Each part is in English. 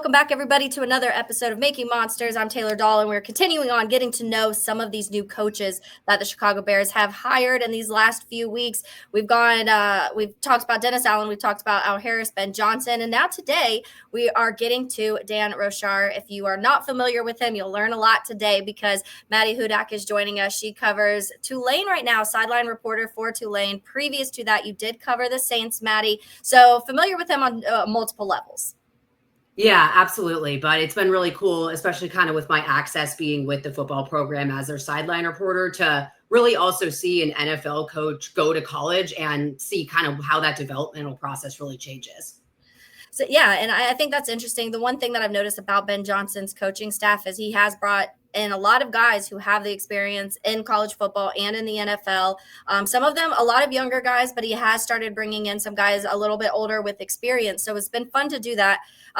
Welcome back, everybody, to another episode of Making Monsters. I'm Taylor Dahl, and we're continuing on getting to know some of these new coaches that the Chicago Bears have hired in these last few weeks. We've talked about Dennis Allen, we've talked about Al Harris, Ben Johnson, and now today we are getting to Dan Roushar. If you are not familiar with him, you'll learn a lot today because Maddy Hudak is joining us. She covers Tulane right now, sideline reporter for Tulane. Previous to that, you did cover the Saints, Maddy, so familiar with him on multiple levels. Yeah, absolutely. But it's been really cool, especially kind of with my access being with the football program as their sideline reporter, to really also see an NFL coach go to college and see kind of how that developmental process really changes. So, yeah, and I think that's interesting. The one thing that I've noticed about Ben Johnson's coaching staff is he has brought in a lot of guys who have the experience in college football and in the NFL. Some of them, a lot of younger guys, but he has started bringing in some guys a little bit older with experience. So it's been fun to do that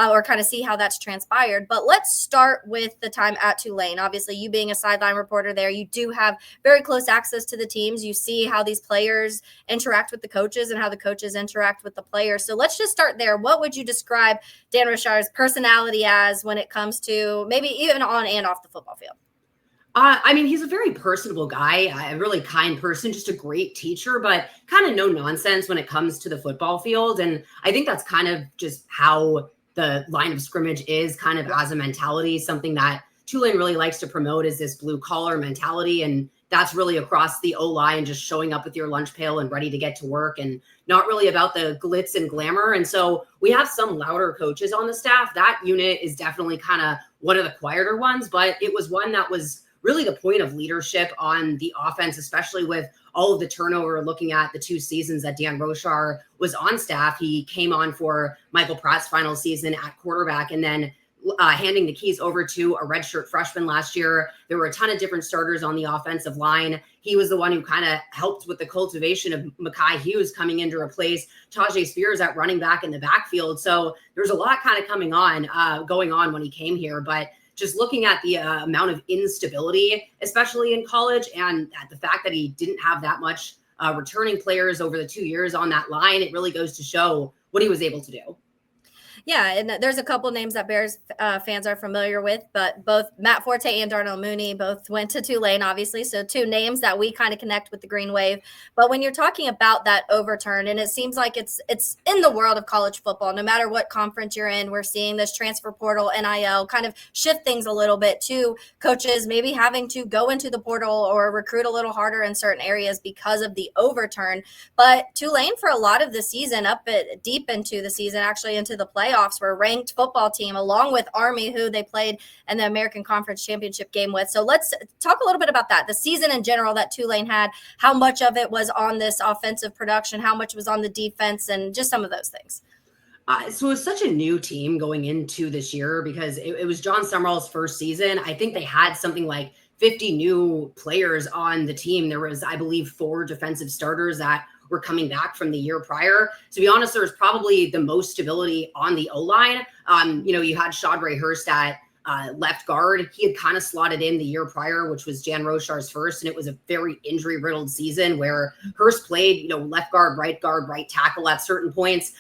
or kind of see how that's transpired. But let's start with the time at Tulane. Obviously, you being a sideline reporter there, you do have very close access to the teams. You see how these players interact with the coaches and how the coaches interact with the players. So let's just start there. What would you describe Dan Roushar's personality as when it comes to maybe even on and off the football field? I mean, he's a very personable guy, a really kind person, just a great teacher, but kind of no nonsense when it comes to the football field. And I think that's kind of just how the line of scrimmage is kind of as a mentality. Something that Tulane really likes to promote is this blue collar mentality. And that's really across the O-line, just showing up with your lunch pail and ready to get to work and not really about the glitz and glamour. And so we have some louder coaches on the staff. That unit is definitely kind of one of the quieter ones, but it was one that was really the point of leadership on the offense, especially with all of the turnover. Looking at the 2 seasons that Dan Roushar was on staff, he came on for Michael Pratt's final season at quarterback and then handing the keys over to a redshirt freshman last year. There were a ton of different starters on the offensive line. He was the one who kind of helped with the cultivation of Mekhi Hughes coming in to replace Tajay Spears at running back in the backfield. So there's a lot kind of going on when he came here, but just looking at the amount of instability, especially in college, and at the fact that he didn't have that much returning players over the 2 years on that line, it really goes to show what he was able to do. Yeah, and there's a couple names that Bears fans are familiar with, but both Matt Forte and Darnell Mooney both went to Tulane, obviously. So 2 names that we kind of connect with the Greenwave. But when you're talking about that overturn, and it seems like it's in the world of college football, no matter what conference you're in, we're seeing this transfer portal, NIL, kind of shift things a little bit to coaches maybe having to go into the portal or recruit a little harder in certain areas because of the overturn. But Tulane, for a lot of the season, deep into the season, actually into the playoffs, were a ranked football team along with Army, who they played in the American Conference Championship game with. So let's talk a little bit about that. The season in general that Tulane had, how much of it was on this offensive production, how much was on the defense, and just some of those things. So it was such a new team going into this year because it was John Summerall's first season. I think they had something like 50 new players on the team. There was, I believe, 4 defensive starters that were coming back from the year prior. To be honest, there was probably the most stability on the O-line. You had Shadray Hurst at left guard. He had kind of slotted in the year prior, which was Dan Roushar's first, and it was a very injury-riddled season where Hurst played, left guard, right tackle at certain points.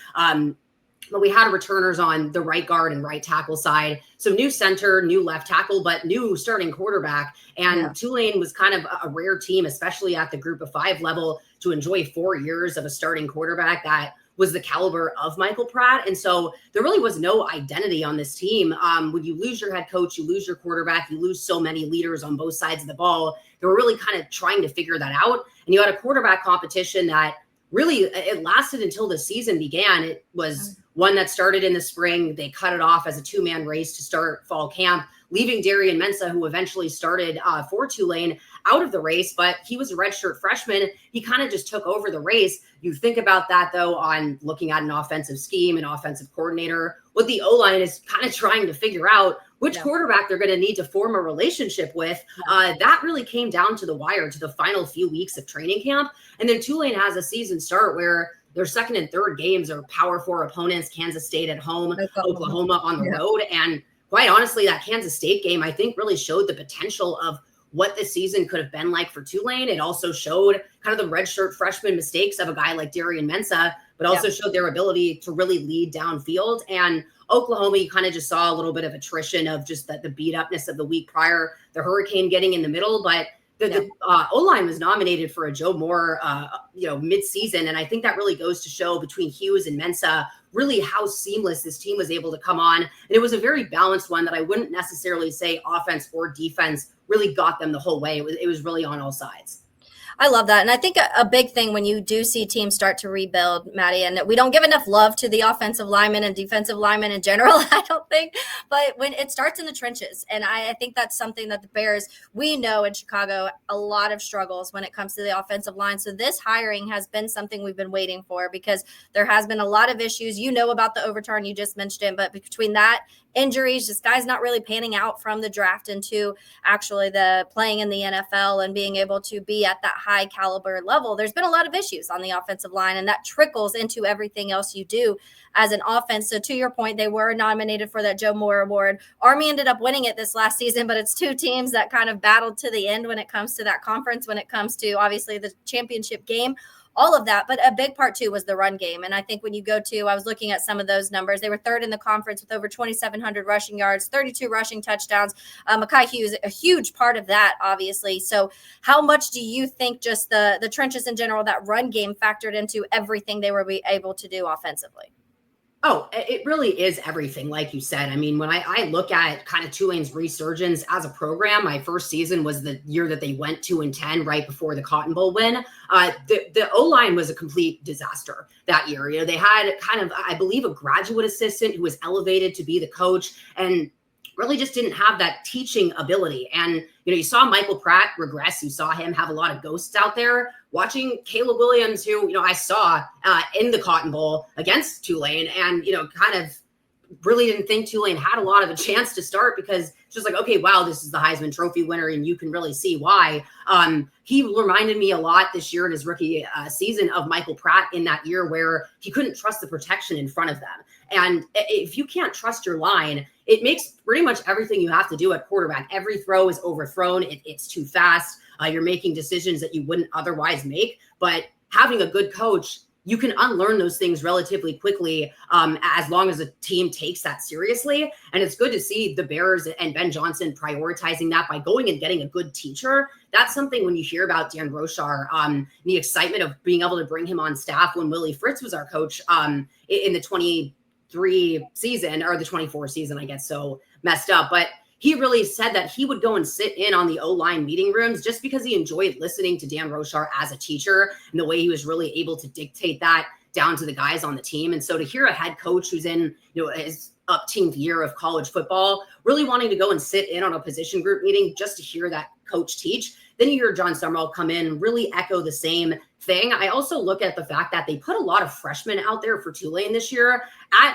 But we had returners on the right guard and right tackle side. So new center, new left tackle, but new starting quarterback. And Tulane was kind of a rare team, especially at the group of 5 level, to enjoy 4 years of a starting quarterback that was the caliber of Michael Pratt. And so there really was no identity on this team. When you lose your head coach, you lose your quarterback, you lose so many leaders on both sides of the ball. They were really kind of trying to figure that out. And you had a quarterback competition that really, it lasted until the season began. It was one that started in the spring. They cut it off as a 2-man race to start fall camp, leaving Darian Mensah, who eventually started for Tulane, out of the race, but he was a redshirt freshman. He kind of just took over the race. You think about that, though, on looking at an offensive scheme, an offensive coordinator. What the O-line is kind of trying to figure out which quarterback they're going to need to form a relationship with. That really came down to the wire, to the final few weeks of training camp. And then Tulane has a season start where their second and third games are Power 4 opponents, Kansas State at home, Oklahoma on the road. And quite honestly, that Kansas State game, I think, really showed the potential of what this season could have been like for Tulane. It also showed kind of the redshirt freshman mistakes of a guy like Darian Mensah, but also showed their ability to really lead downfield. And Oklahoma, you kind of just saw a little bit of attrition of just the beat upness of the week prior, the hurricane getting in the middle, but the O-line was nominated for a Joe Moore, mid-season. And I think that really goes to show between Hughes and Mensah, really how seamless this team was able to come on. And it was a very balanced one that I wouldn't necessarily say offense or defense really got them the whole way. It was really on all sides. I love that. And I think a big thing when you do see teams start to rebuild, Maddy, and we don't give enough love to the offensive linemen and defensive linemen in general, I don't think, but when it starts in the trenches. And I think that's something that the Bears, we know in Chicago, a lot of struggles when it comes to the offensive line. So this hiring has been something we've been waiting for because there has been a lot of issues. You know about the overturn, you just mentioned it, but between that, injuries, just guys not really panning out from the draft into actually the playing in the NFL and being able to be at that high caliber level. There's been a lot of issues on the offensive line, and that trickles into everything else you do as an offense. So to your point, they were nominated for that Joe Moore Award. Army ended up winning it this last season, but it's two teams that kind of battled to the end when it comes to that conference, when it comes to obviously the championship game. All of that. But a big part, too, was the run game. And I think when you go to, I was looking at some of those numbers. They were third in the conference with over 2,700 rushing yards, 32 rushing touchdowns. Mekhi Hughes, a huge part of that, obviously. So how much do you think just the trenches in general, that run game factored into everything they were able to do offensively? Oh, it really is everything, like you said. I mean, when I look at kind of Tulane's resurgence as a program, my first season was the year that they went 2-10 right before the Cotton Bowl win. The O-line was a complete disaster that year. You know, they had kind of, I believe, a graduate assistant who was elevated to be the coach and really just didn't have that teaching ability. And, you know, you saw Michael Pratt regress. You saw him have a lot of ghosts out there. Watching Caleb Williams, who, you know, I saw in the Cotton Bowl against Tulane and, you know, kind of really didn't think Tulane had a lot of a chance to start because it's just like, okay, wow, this is the Heisman Trophy winner, and you can really see why. He reminded me a lot this year in his rookie season of Michael Pratt in that year where he couldn't trust the protection in front of them. And if you can't trust your line, it makes pretty much everything you have to do at quarterback. Every throw is overthrown. It's too fast. You're making decisions that you wouldn't otherwise make. But having a good coach, you can unlearn those things relatively quickly as long as a team takes that seriously. And it's good to see the Bears and Ben Johnson prioritizing that by going and getting a good teacher. That's something when you hear about Dan Roushar, the excitement of being able to bring him on staff when Willie Fritz was our coach in the 23 season, or the 24 season, I get so messed up. But he really said that he would go and sit in on the O-line meeting rooms just because he enjoyed listening to Dan Roushar as a teacher and the way he was really able to dictate that down to the guys on the team. And so to hear a head coach who's in, you know, his upteenth year of college football, really wanting to go and sit in on a position group meeting just to hear that coach teach, then you hear John Summerall come in and really echo the same thing. I also look at the fact that they put a lot of freshmen out there for Tulane this year.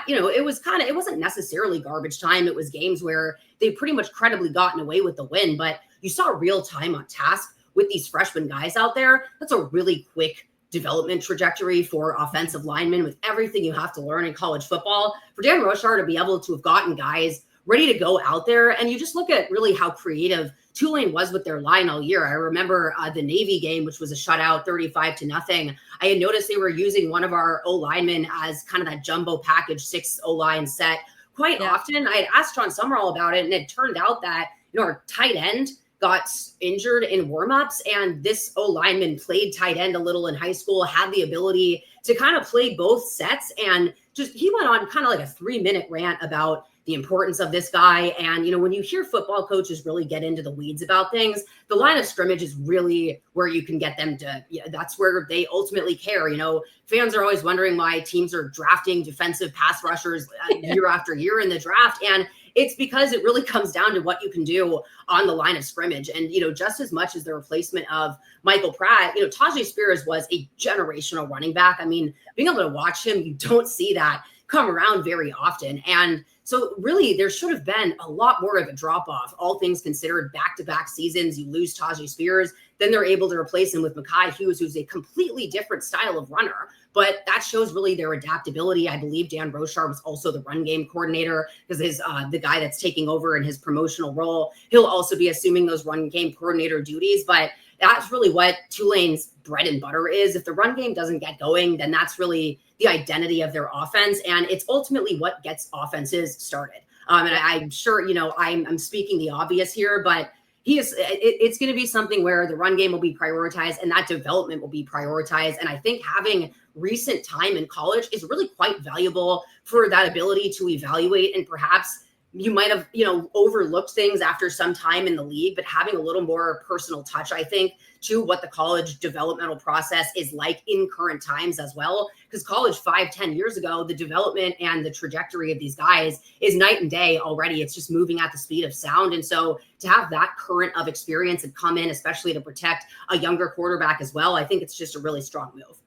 It wasn't necessarily garbage time. It was games where they pretty much credibly gotten away with the win, but you saw real time on task with these freshman guys out there. That's a really quick development trajectory for offensive linemen with everything you have to learn in college football. For Dan Roushar to be able to have gotten guys ready to go out there, and you just look at really how creative Tulane was with their line all year. I remember the Navy game, which was a shutout, 35-0. I had noticed they were using one of our O-linemen as kind of that jumbo package 6 O-line set quite often. I had asked John Summerall about it, and it turned out that, you know, our tight end got injured in warmups, and this O-lineman played tight end a little in high school, had the ability to kind of play both sets, and just he went on kind of like a 3-minute rant about the importance of this guy. And, you know, when you hear football coaches really get into the weeds about things, the line of scrimmage is really where you can get them to, that's where they ultimately care. You know, fans are always wondering why teams are drafting defensive pass rushers year after year in the draft. And it's because it really comes down to what you can do on the line of scrimmage. And, you know, just as much as the replacement of Michael Pratt, you know, Tajay Spears was a generational running back. I mean, being able to watch him, you don't see that come around very often. And so really, there should have been a lot more of a drop-off, all things considered. Back-to-back seasons, you lose Tajay Spears, then they're able to replace him with Mekhi Hughes, who's a completely different style of runner. But that shows really their adaptability. I believe Dan Roushar was also the run game coordinator because the guy that's taking over in his promotional role, he'll also be assuming those run game coordinator duties. But that's really what Tulane's bread and butter is. If the run game doesn't get going, then that's really the identity of their offense. And it's ultimately what gets offenses started. And I'm sure, I'm speaking the obvious here, but it's going to be something where the run game will be prioritized and that development will be prioritized. And I think having recent time in college is really quite valuable for that ability to evaluate, and perhaps you might have, overlooked things after some time in the league, but having a little more personal touch, I think, to what the college developmental process is like in current times as well. Because college 5-10 years ago, the development and the trajectory of these guys is night and day already. It's just moving at the speed of sound. And so to have that current of experience and come in, especially to protect a younger quarterback as well, I think it's just a really strong move.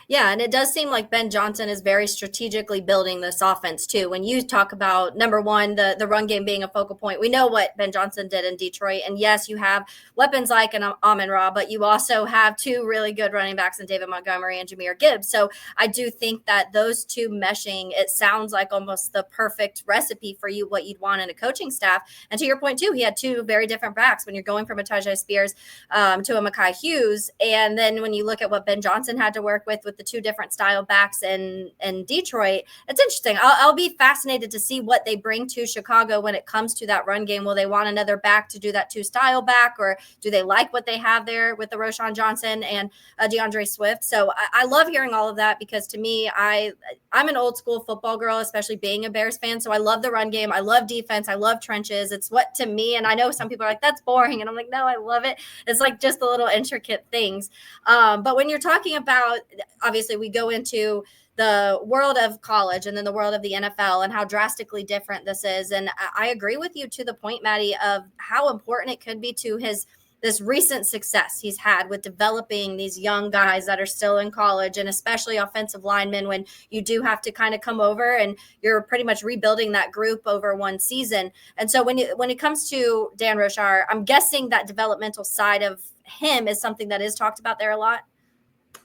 Yeah, and it does seem like Ben Johnson is very strategically building this offense too. When you talk about, number one, the run game being a focal point, we know what Ben Johnson did in Detroit. And yes, you have weapons like an Amon-Ra, but you also have two really good running backs in David Montgomery and Jahmyr Gibbs. So I do think that those two meshing, it sounds like almost the perfect recipe for you, what you'd want in a coaching staff. And to your point too, he had two very different backs when you're going from a Tajay Spears to a Mekhi Hughes. And then when you look at what Ben Johnson had to work with the two different style backs in Detroit, it's interesting. I'll be fascinated to see what they bring to Chicago when it comes to that run game. Will they want another back to do that two style back, or do they like what they have there with the Roschon Johnson and DeAndre Swift? So I love hearing all of that, because to me, I'm an old school football girl, especially being a Bears fan. So I love the run game. I love defense. I love trenches. It's what, to me, and I know some people are like, that's boring. And I'm like, no, I love it. It's like just the little intricate things. But when you're talking about, obviously we go into the world of college and then the world of the NFL and how drastically different this is. And I agree with you to the point, Maddy, of how important it could be to this recent success he's had with developing these young guys that are still in college, and especially offensive linemen, when you do have to kind of come over and you're pretty much rebuilding that group over one season. And so when it comes to Dan Roushar, I'm guessing that developmental side of him is something that is talked about there a lot.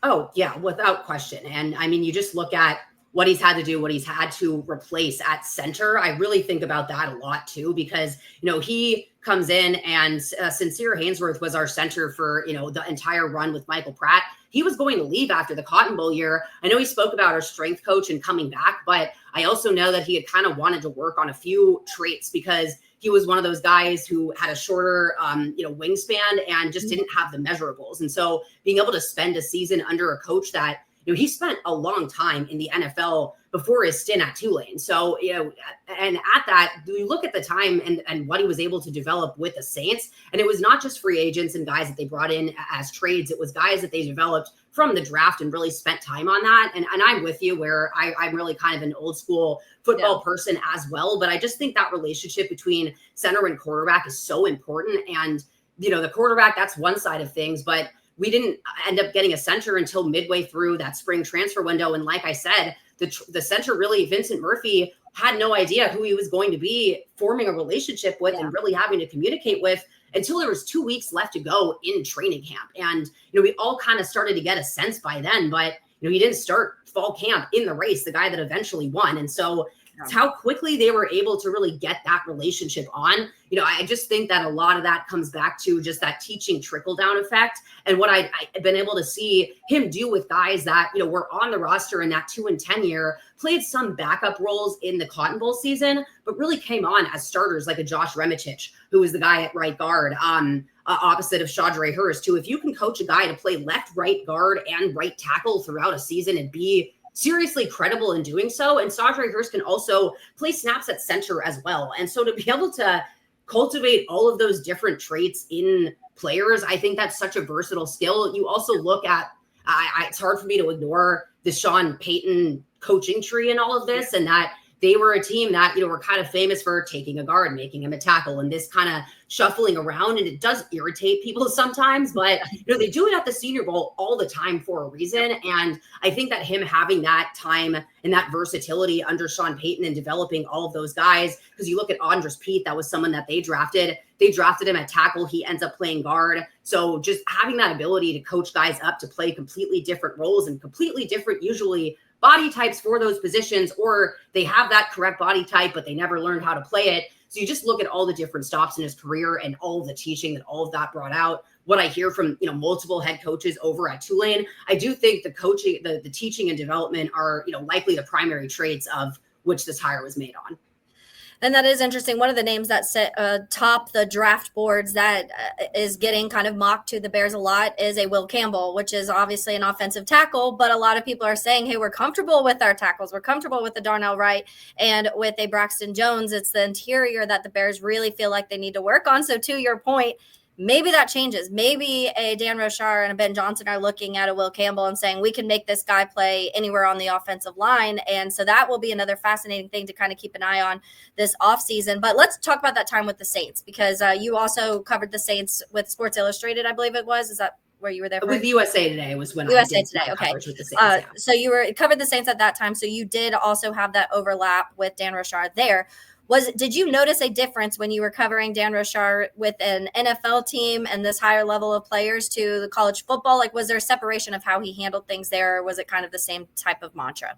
Oh, yeah, without question. And I mean, you just look at what he's had to do, what he's had to replace at center. I really think about that a lot too, because, he comes in and Sincere Haynesworth was our center for, the entire run with Michael Pratt. He was going to leave after the Cotton Bowl year. I know he spoke about our strength coach and coming back, but I also know that he had kind of wanted to work on a few traits, because he was one of those guys who had a shorter, wingspan and just didn't have the measurables. And so being able to spend a season under a coach that, he spent a long time in the NFL before his stint at Tulane. So, and at that, you look at the time and what he was able to develop with the Saints. And it was not just free agents and guys that they brought in as trades. It was guys that they developed from the draft and really spent time on that. And I'm with you, where I'm really kind of an old school football person as well. But I just think that relationship between center and quarterback is so important. And, the quarterback, that's one side of things, but we didn't end up getting a center until midway through that spring transfer window. And like I said, the center, really, Vincent Murphy, had no idea who he was going to be forming a relationship with and really having to communicate with until there was 2 weeks left to go in training camp. And, we all kind of started to get a sense by then, but, he didn't start fall camp in the race, the guy that eventually won. And so it's how quickly they were able to really get that relationship on. I just think that a lot of that comes back to just that teaching trickle down effect. And what I've been able to see him do with guys that, were on the roster in that 2 and 10 year, played some backup roles in the Cotton Bowl season, but really came on as starters, like a Josh Remicich, who was the guy at right guard, opposite of Shadre Hurst, too. If you can coach a guy to play left, right guard, and right tackle throughout a season and be seriously credible in doing so, and Shadre Hurst can also play snaps at center as well. And so to be able to cultivate all of those different traits in players, I think that's such a versatile skill. You also look at, it's hard for me to ignore the Sean Payton coaching tree in all of this, and that they were a team that, were kind of famous for taking a guard, making him a tackle, and this kind of shuffling around. And it does irritate people sometimes, but, they do it at the Senior Bowl all the time for a reason. And I think that him having that time and that versatility under Sean Payton and developing all of those guys, because you look at Andres Pete, that was someone that they drafted him at tackle. He ends up playing guard. So just having that ability to coach guys up to play completely different roles and completely different, usually, body types for those positions, or they have that correct body type, but they never learned how to play it. So you just look at all the different stops in his career and all of the teaching that all of that brought out. What I hear from, multiple head coaches over at Tulane, I do think the coaching, the teaching and development are, likely the primary traits of which this hire was made on. And that is interesting. One of the names that sit top the draft boards that is getting kind of mocked to the Bears a lot is a Will Campbell, which is obviously an offensive tackle. But a lot of people are saying, hey, we're comfortable with our tackles. We're comfortable with the Darnell Wright and with a Braxton Jones. It's the interior that the Bears really feel like they need to work on. So to your point, maybe that changes. Maybe a Dan Roushar and a Ben Johnson are looking at a Will Campbell and saying, we can make this guy play anywhere on the offensive line. And so that will be another fascinating thing to kind of keep an eye on this offseason. But let's talk about that time with the Saints, because you also covered the Saints with Sports Illustrated, I believe it was. Is that where you were there? With USA Today was when USA I did Today. Okay. With the Saints, yeah. So you covered the Saints at that time. So you did also have that overlap with Dan Roushar there. Did you notice a difference when you were covering Dan Roushar with an NFL team and this higher level of players to the college football? Like, was there a separation of how he handled things there, or was it kind of the same type of mantra?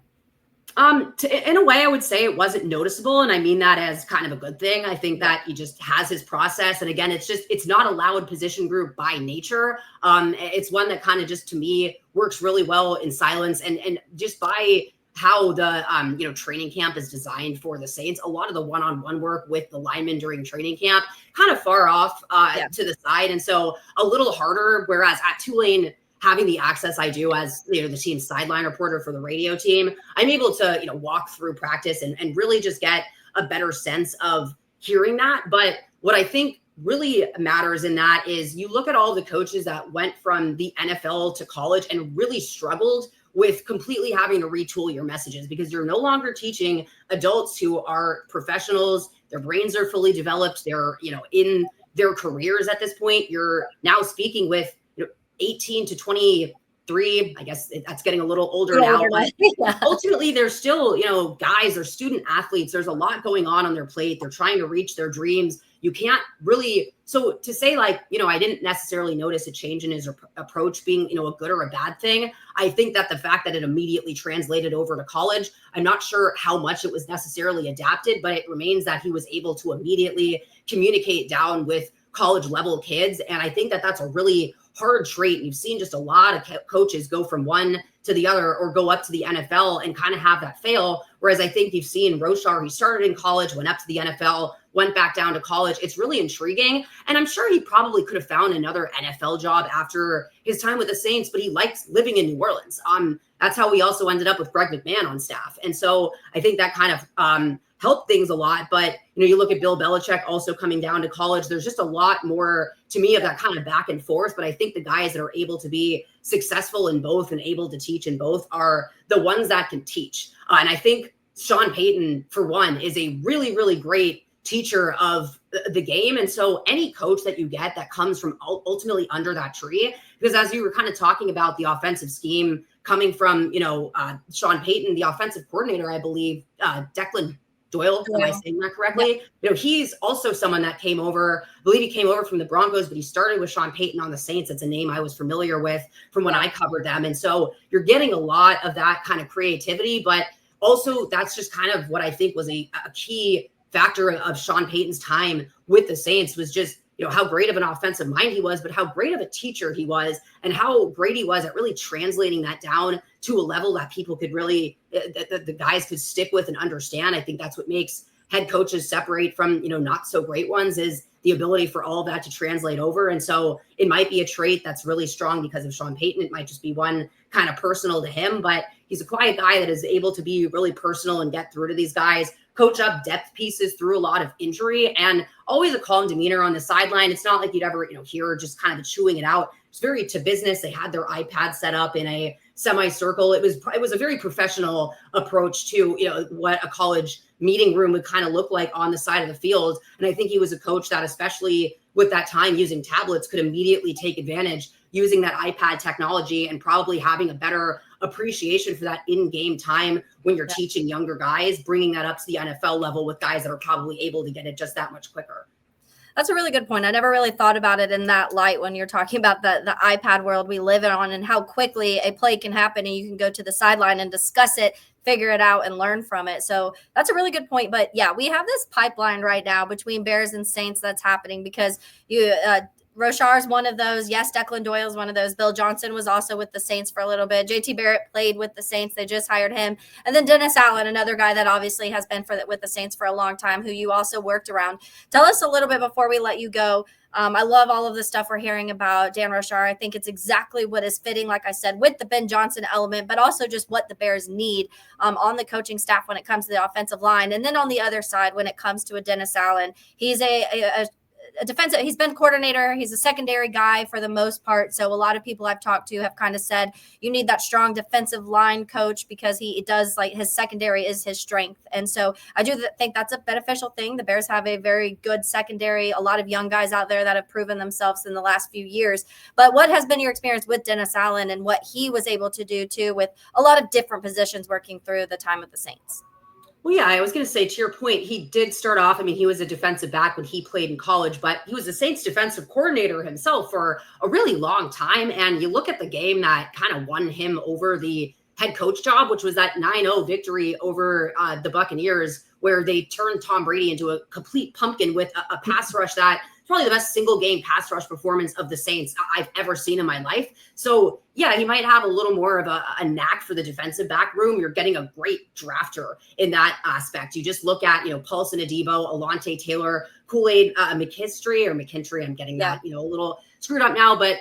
In a way, I would say it wasn't noticeable. And I mean that as kind of a good thing. I think that he just has his process. And again, it's not a loud position group by nature. It's one that kind of just, to me, works really well in silence and just by how the training camp is designed for the Saints. A lot of the one-on-one work with the linemen during training camp kind of far off to the side, and so a little harder. Whereas at Tulane, having the access I do as the team's sideline reporter for the radio team, I'm able to walk through practice and really just get a better sense of hearing that. But what I think really matters in that is you look at all the coaches that went from the NFL to college and really struggled with completely having to retool your messages, because you're no longer teaching adults who are professionals. Their brains are fully developed. They're, in their careers at this point. You're now speaking with 18 to 23. I guess that's getting a little older now. But ultimately, they're still, guys, they're student athletes. There's a lot going on their plate. They're trying to reach their dreams. You can't really, so to say I didn't necessarily notice a change in his approach being, a good or a bad thing. I think that the fact that it immediately translated over to college, I'm not sure how much it was necessarily adapted, but it remains that he was able to immediately communicate down with college level kids. And I think that that's a really hard trait. You've seen just a lot of coaches go from one to the other or go up to the NFL and kind of have that fail. Whereas I think you've seen Roushar, he started in college, went up to the NFL, went back down to college. It's really intriguing. And I'm sure he probably could have found another NFL job after his time with the Saints, but he likes living in New Orleans. That's how we also ended up with Greg McMahon on staff. And so I think that kind of helped things a lot. But, you look at Bill Belichick also coming down to college. There's just a lot more to me of that kind of back and forth. But I think the guys that are able to be successful in both and able to teach in both are the ones that can teach. And I think Sean Payton, for one, is a really, really great teacher of the game. And so any coach that you get that comes from ultimately under that tree, because as you were kind of talking about the offensive scheme coming from, Sean Payton, the offensive coordinator, I believe, Declan Doyle, am I saying that correctly? Yeah. He's also someone that came over, I believe he came over from the Broncos, but he started with Sean Payton on the Saints. It's a name I was familiar with from when I covered them. And so you're getting a lot of that kind of creativity, but also that's just kind of what I think was a key factor of Sean Payton's time with the Saints was just, how great of an offensive mind he was, but how great of a teacher he was and how great he was at really translating that down to a level that people could really, that the guys could stick with and understand. I think that's what makes head coaches separate from, not so great ones, is the ability for all of that to translate over. And so it might be a trait that's really strong because of Sean Payton. It might just be one kind of personal to him, but he's a quiet guy that is able to be really personal and get through to these guys, coach up depth pieces through a lot of injury, and always a calm demeanor on the sideline. It's not like you'd ever, hear just kind of chewing it out. It's very to business. They had their iPad set up in a semicircle. It was a very professional approach to, what a college meeting room would kind of look like on the side of the field. And I think he was a coach that, especially with that time using tablets, could immediately take advantage using that iPad technology and probably having a better appreciation for that in-game time when you're teaching younger guys, bringing that up to the NFL level with guys that are probably able to get it just that much quicker. That's a really good point. I never really thought about it in that light when you're talking about the iPad world we live on and how quickly a play can happen and you can go to the sideline and discuss it, figure it out, and learn from it. So that's a really good point. But yeah, we have this pipeline right now between Bears and Saints that's happening because Roushar is one of those. Yes, Declan Doyle is one of those. Bill Johnson was also with the Saints for a little bit. JT Barrett played with the Saints. They just hired him. And then Dennis Allen, another guy that obviously has been with the Saints for a long time, who you also worked around. Tell us a little bit before we let you go. I love all of the stuff we're hearing about Dan Roushar. I think it's exactly what is fitting, like I said, with the Ben Johnson element, but also just what the Bears need on the coaching staff when it comes to the offensive line. And then on the other side, when it comes to a Dennis Allen, he's a defensive, he's been coordinator. He's a secondary guy for the most part. So a lot of people I've talked to have kind of said you need that strong defensive line coach because he does, like, his secondary is his strength. And so I do think that's a beneficial thing. The Bears have a very good secondary, a lot of young guys out there that have proven themselves in the last few years. But what has been your experience with Dennis Allen and what he was able to do too with a lot of different positions working through the time with the Saints? Well, yeah, I was going to say, to your point, he did start off. I mean, he was a defensive back when he played in college, but he was the Saints defensive coordinator himself for a really long time. And you look at the game that kind of won him over the head coach job, which was that 9-0 victory over the Buccaneers, where they turned Tom Brady into a complete pumpkin with a pass rush that probably the best single game pass rush performance of the Saints I've ever seen in my life. So yeah, he might have a little more of a knack for the defensive back room. You're getting a great drafter in that aspect. You just look at, Paulson Adebo, Alontae Taylor, Kool-Aid McKinstry. I'm getting that, a little screwed up now, but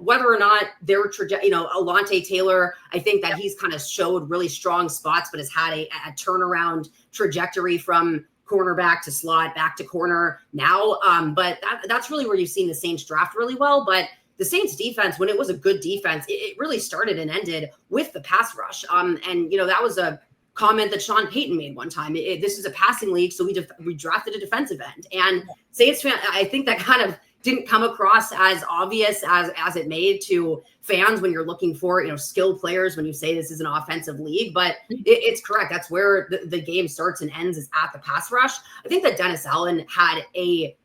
whether or not their Alontae Taylor, I think that he's kind of showed really strong spots, but has had a turnaround trajectory from cornerback to slot, back to corner now. But that's really where you've seen the Saints draft really well. But the Saints defense, when it was a good defense, it really started and ended with the pass rush. And that was a comment that Sean Payton made one time. This is a passing league, so we drafted a defensive end. And Saints fan, I think that kind of didn't come across as obvious as it made to fans when you're looking for, skilled players when you say this is an offensive league. But it's correct. That's where the game starts and ends, is at the pass rush. I think that Dennis Allen had a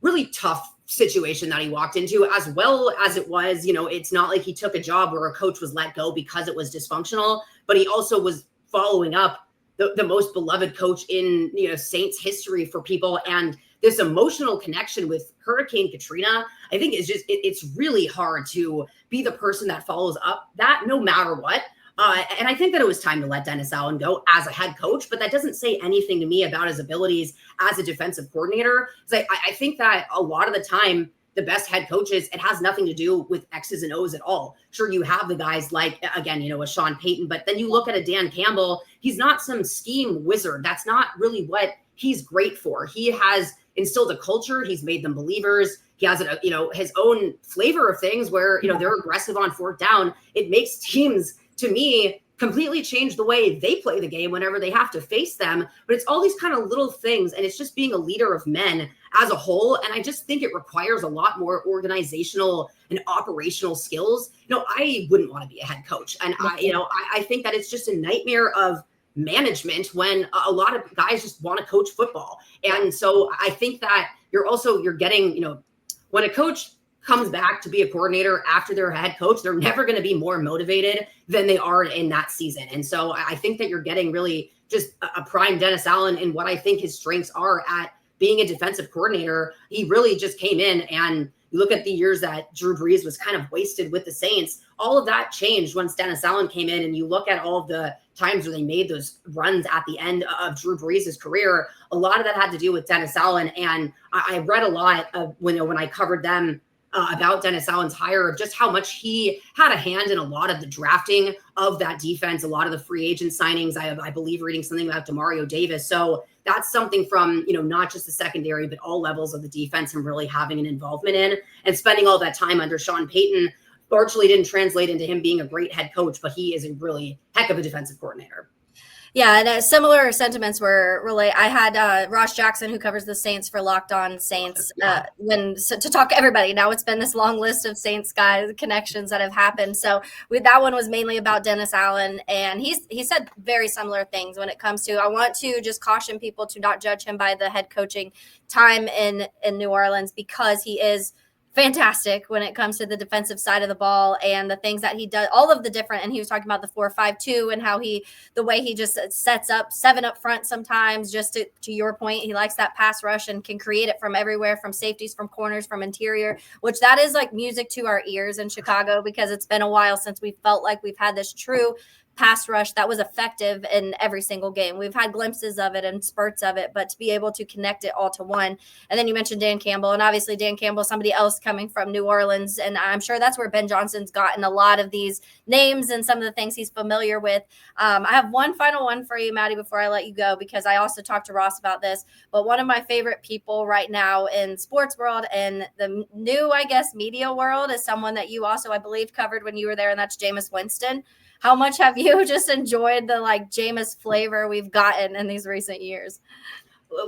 really tough situation that he walked into, as well as it was, it's not like he took a job where a coach was let go because it was dysfunctional, but he also was following up the most beloved coach in, Saints history for people. And this emotional connection with Hurricane Katrina, I think it's really hard to be the person that follows up that no matter what. And I think that it was time to let Dennis Allen go as a head coach, but that doesn't say anything to me about his abilities as a defensive coordinator. Because I think that a lot of the time, the best head coaches, it has nothing to do with X's and O's at all. Sure, you have the guys like, again, a Sean Payton, but then you look at a Dan Campbell, he's not some scheme wizard. That's not really what he's great for. He has instilled a culture. He's made them believers. He has his own flavor of things where, they're aggressive on fourth down. It makes teams, to me, completely change the way they play the game whenever they have to face them. But it's all these kind of little things, and it's just being a leader of men as a whole. And I just think it requires a lot more organizational and operational skills. I wouldn't want to be a head coach. And I think that it's just a nightmare of management when a lot of guys just want to coach football. And so I think that you're getting, when a coach comes back to be a coordinator after they're a head coach, they're never going to be more motivated than they are in that season. And so I think that you're getting really just a prime Dennis Allen in what I think his strengths are at being a defensive coordinator. He really just came in, and you look at the years that Drew Brees was kind of wasted with the Saints, all of that changed once Dennis Allen came in. And you look at all of the times where they made those runs at the end of Drew Brees' career, a lot of that had to do with Dennis Allen. And I read a lot of when I covered them about Dennis Allen's hire, of just how much he had a hand in a lot of the drafting of that defense, a lot of the free agent signings. I believe reading something about DeMario Davis. So that's something from, not just the secondary, but all levels of the defense, and really having an involvement in, and spending all that time under Sean Payton largely didn't translate into him being a great head coach, but he is a really heck of a defensive coordinator. Yeah, and similar sentiments were relayed. I had Ross Jackson, who covers the Saints for Locked On Saints, to talk to everybody. Now it's been this long list of Saints guys connections that have happened. So that one was mainly about Dennis Allen, and he said very similar things when it comes to. I want to just caution people to not judge him by the head coaching time in New Orleans, because he is fantastic when it comes to the defensive side of the ball and the things that he does, all of the different. And he was talking about the 4-5-2 and how the way he just sets up 7 up front sometimes, just to your point, he likes that pass rush and can create it from everywhere, from safeties, from corners, from interior, which that is like music to our ears in Chicago, because it's been a while since we felt like we've had this true pass rush that was effective in every single game. We've had glimpses of it and spurts of it, but to be able to connect it all to one. And then you mentioned Dan Campbell, and obviously Dan Campbell, somebody else coming from New Orleans. And I'm sure that's where Ben Johnson's gotten a lot of these names and some of the things he's familiar with. I have one final one for you, Maddy, before I let you go, because I also talked to Ross about this, but one of my favorite people right now in sports world and the new, I guess, media world is someone that you also, I believe, covered when you were there, and that's Jameis Winston. How much have you just enjoyed the like Jameis flavor we've gotten in these recent years?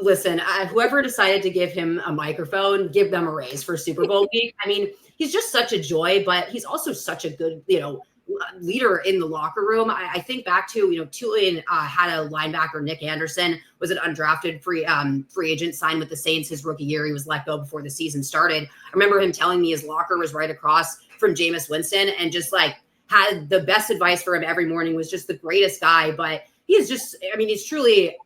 Listen, whoever decided to give him a microphone, give them a raise for Super Bowl week. I mean, he's just such a joy, but he's also such a good, leader in the locker room. I think back to, Tulane had a linebacker, Nick Anderson, was an undrafted free agent, signed with the Saints his rookie year. He was let go before the season started. I remember him telling me his locker was right across from Jameis Winston, and just like had the best advice for him every morning, was just the greatest guy. But he is just, I mean, he's truly,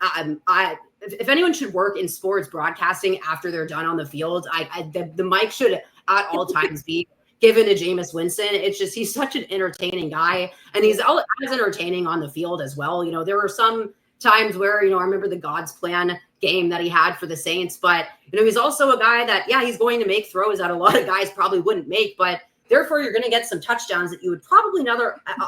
if anyone should work in sports broadcasting after they're done on the field, the mic should at all times be given to Jameis Winston. It's just, he's such an entertaining guy, and he's as entertaining on the field as well. There were some times where, I remember the God's Plan game that he had for the Saints, but, he's also a guy that, he's going to make throws that a lot of guys probably wouldn't make, but therefore you're going to get some touchdowns that you would probably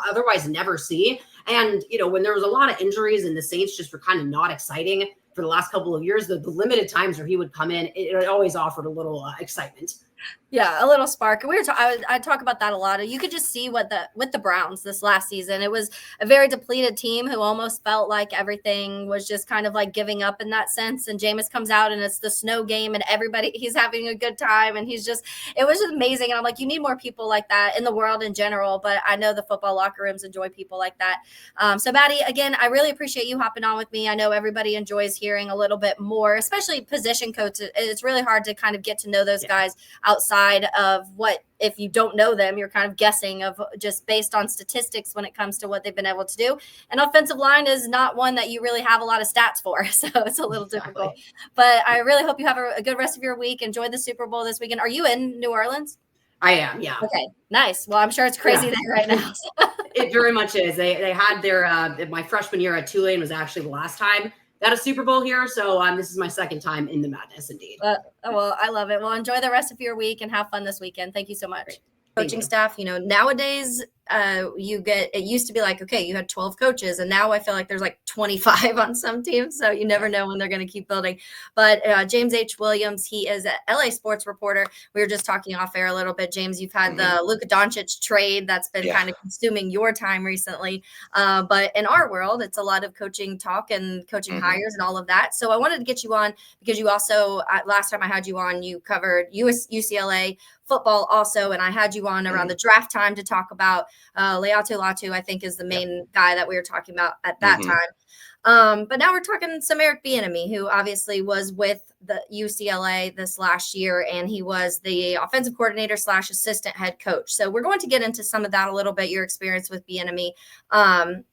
otherwise never see. And, when there was a lot of injuries and the Saints just were kind of not exciting for the last couple of years, the limited times where he would come in, it always offered a little excitement. Yeah, a little spark. I talk about that a lot. You could just see with the Browns this last season. It was a very depleted team who almost felt like everything was just kind of like giving up in that sense. And Jameis comes out and it's the snow game and he's having a good time. And it was just amazing. And I'm like, you need more people like that in the world in general. But I know the football locker rooms enjoy people like that. So Maddy, again, I really appreciate you hopping on with me. I know everybody enjoys hearing a little bit more, especially position coaches. It's really hard to kind of get to know those guys outside of what, if you don't know them, you're kind of guessing of just based on statistics when it comes to what they've been able to do. And offensive line is not one that you really have a lot of stats for. So it's a little difficult, but I really hope you have a good rest of your week. Enjoy the Super Bowl this weekend. Are you in New Orleans? I am. Yeah. Okay. Nice. Well, I'm sure it's crazy there right now. It very much is. They had my freshman year at Tulane was actually the last time at a Super Bowl here. So this is my second time in the madness, indeed. Well, I love it. Well, enjoy the rest of your week and have fun this weekend. Thank you so much. Great. Coaching staff, nowadays it used to be like, okay, you had 12 coaches, and now I feel like there's like 25 on some teams. So you never know when they're going to keep building. But James H. Williams, he is an LA sports reporter. We were just talking off air a little bit. James, you've had the Luka Doncic trade that's been kind of consuming your time recently. But in our world, it's a lot of coaching talk and coaching hires and all of that. So I wanted to get you on because you also, last time I had you on, you covered UCLA football also, and I had you on around the draft time to talk about Leatu Latu, I think, is the main guy that we were talking about at that time. But now we're talking some Eric Bieniemy, who obviously was with the UCLA this last year, and he was the offensive coordinator / assistant head coach. So we're going to get into some of that a little bit, your experience with Bieniemy.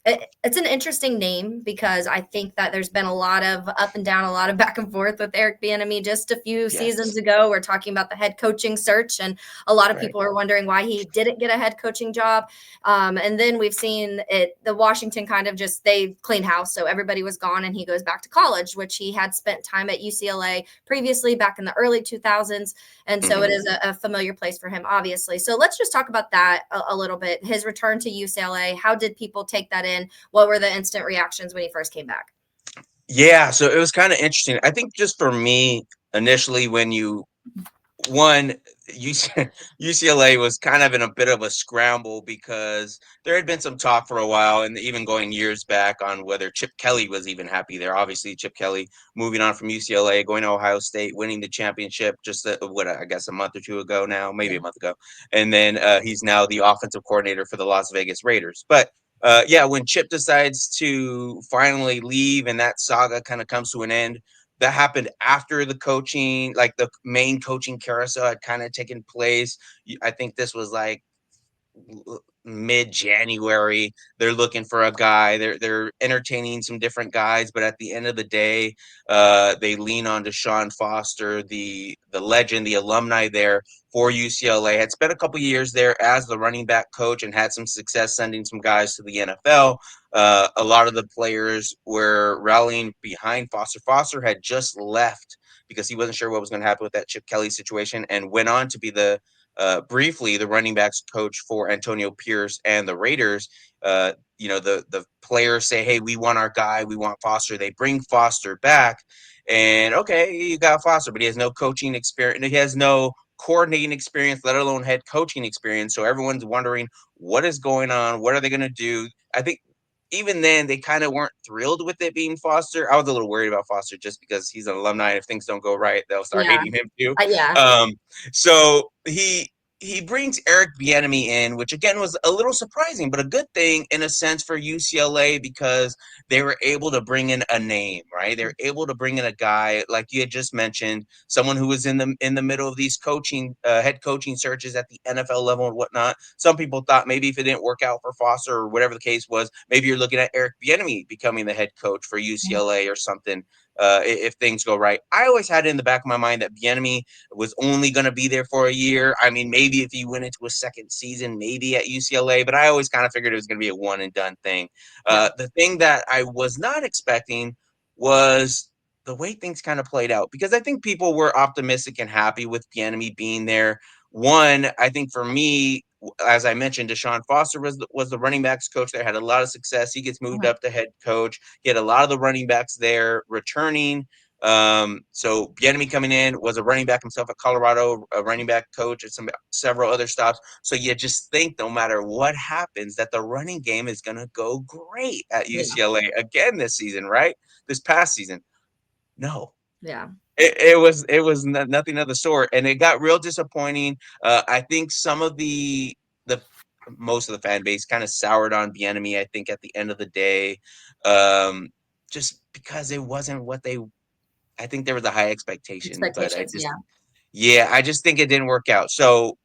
It's an interesting name because I think that there's been a lot of up and down, a lot of back and forth with Eric Bieniemy. Just a few seasons ago, we're talking about the head coaching search, and a lot of people are wondering why he didn't get a head coaching job. And then we've seen the Washington kind of they cleaned house. So everybody was gone and he goes back to college, which he had spent time at UCLA previously back in the early 2000s. And so it is a familiar place for him, obviously. So let's just talk about that a little bit. His return to UCLA, how did people take that in? What were the instant reactions when he first came back? Yeah, so it was kind of interesting. I think just for me, initially, when UCLA was kind of in a bit of a scramble because there had been some talk for a while, and even going years back, on whether Chip Kelly was even happy there. Obviously, Chip Kelly moving on from UCLA, going to Ohio State, winning the championship just I guess a month or two ago now, maybe Yeah. a month ago, and then he's now the offensive coordinator for the Las Vegas Raiders. But yeah, when Chip decides to finally leave and that saga kind of comes to an end, that happened after the coaching, like the main coaching carousel had kind of taken place. I think this was like mid-January. They're looking for a guy. They're entertaining some different guys, but at the end of the day, they lean on Deshaun Foster, the legend, the alumni there for UCLA. Had spent a couple years there as the running back coach and had some success sending some guys to the NFL. A lot of the players were rallying behind Foster. Foster had just left because he wasn't sure what was going to happen with that Chip Kelly situation, and went on to be briefly the running backs coach for Antonio Pierce and the Raiders. The players say, "Hey, we want our guy. We want Foster." They bring Foster back, and okay, you got Foster, but he has no coaching experience. He has no coordinating experience, let alone head coaching experience. So everyone's wondering what is going on. What are they going to do? I think even then they kind of weren't thrilled with it being Foster. I was a little worried about Foster just because he's an alumni. If things don't go right, they'll start Yeah. hating him too. Yeah. So he brings Eric Bieniemy in, which again was a little surprising, but a good thing in a sense for UCLA because they were able to bring in a name, right? They're able to bring in a guy like you had just mentioned, someone who was in the middle of these head coaching searches at the NFL level and whatnot. Some people thought maybe if it didn't work out for Foster or whatever the case was, maybe you're looking at Eric Bieniemy becoming the head coach for UCLA or something. If things go right, I always had it in the back of my mind that Bieniemy was only going to be there for a year. I mean, maybe if he went into a second season, maybe at UCLA, but I always kind of figured it was going to be a one and done thing. Yeah. The thing that I was not expecting was the way things kind of played out, because I think people were optimistic and happy with Bieniemy being there. One, I think for me, as I mentioned, Deshaun Foster was the running backs coach there, had a lot of success. He gets moved Mhm. up to head coach. He had a lot of the running backs there returning. So Bieniemy coming in was a running back himself at Colorado, a running back coach at several other stops. So you just think no matter what happens, that the running game is going to go great at Yeah. UCLA again this season, right? This past season, no, Yeah. it was nothing of the sort, and it got real disappointing. I think some of the most of the fan base kind of soured on Bieniemy. I think at the end of the day, um, just because it wasn't what they. I think there was a high expectation, but Expectations. Yeah. yeah, I just think it didn't work out. So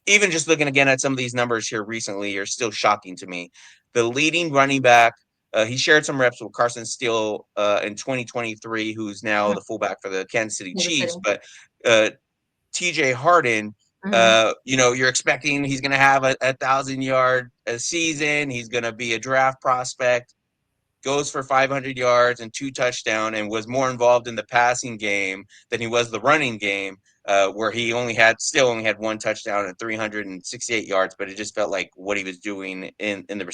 even just looking again at some of these numbers here recently are still shocking to me. The leading running back, he shared some reps with Carson Steele in 2023, who's now Mhm. the fullback for the Kansas City Kansas City. Chiefs. But uh, TJ Harden, Hmm. you're expecting he's going to have a 1,000-yard a season. He's going to be a draft prospect, goes for 500 yards and 2 touchdowns, and was more involved in the passing game than he was the running game, where he still only had 1 touchdown and 368 yards, but it just felt like what he was doing in the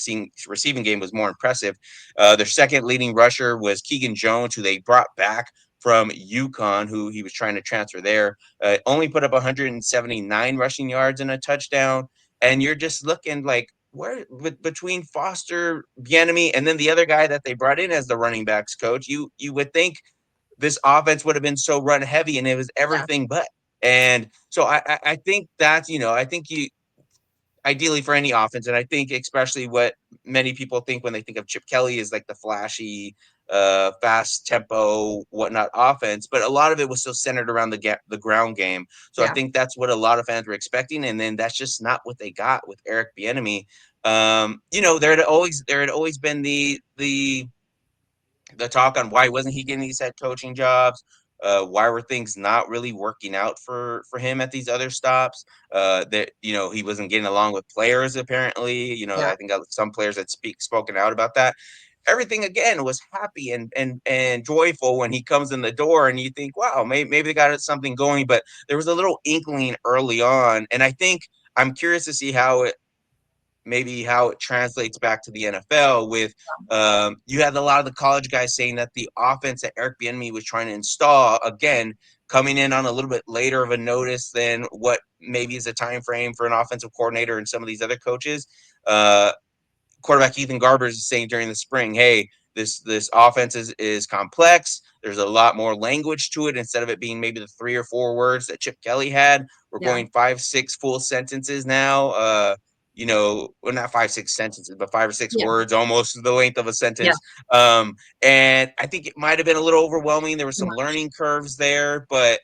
receiving game was more impressive. Their second leading rusher was Keegan Jones, who they brought back from UConn, who he was trying to transfer there. Only put up 179 rushing yards and a touchdown. And you're just looking like, where between Foster, Bieniemy, and then the other guy that they brought in as the running backs coach, you would think this offense would have been so run heavy, and it was Yeah. everything but. And so I think that's I think you ideally for any offense, and I think especially what many people think when they think of Chip Kelly is like the flashy, fast tempo, whatnot offense, but a lot of it was still centered around the ground game. So I Yeah. think that's what a lot of fans were expecting, and then that's just not what they got with Eric Bieniemy. There had always been the talk on why wasn't he getting these head coaching jobs? Why were things not really working out for him at these other stops? That he wasn't getting along with players. Apparently, Yeah. I think some players had spoken out about that. Everything again was happy and joyful when he comes in the door, and you think, wow, maybe they got something going. But there was a little inkling early on, and I think I'm curious to see how it translates back to the NFL with you had a lot of the college guys saying that the offense that Eric Bieniemy was trying to install again coming in on a little bit later of a notice than what maybe is a time frame for an offensive coordinator and some of these other coaches. Quarterback Ethan Garbers is saying during the spring, hey, this offense is complex. There's a lot more language to it instead of it being maybe the 3 or 4 words that Chip Kelly had. We're going 5, 6 full sentences now. Well, not 5, 6 sentences, but 5 or 6 words, almost the length of a sentence. And I think it might have been a little overwhelming. There were some learning curves there, but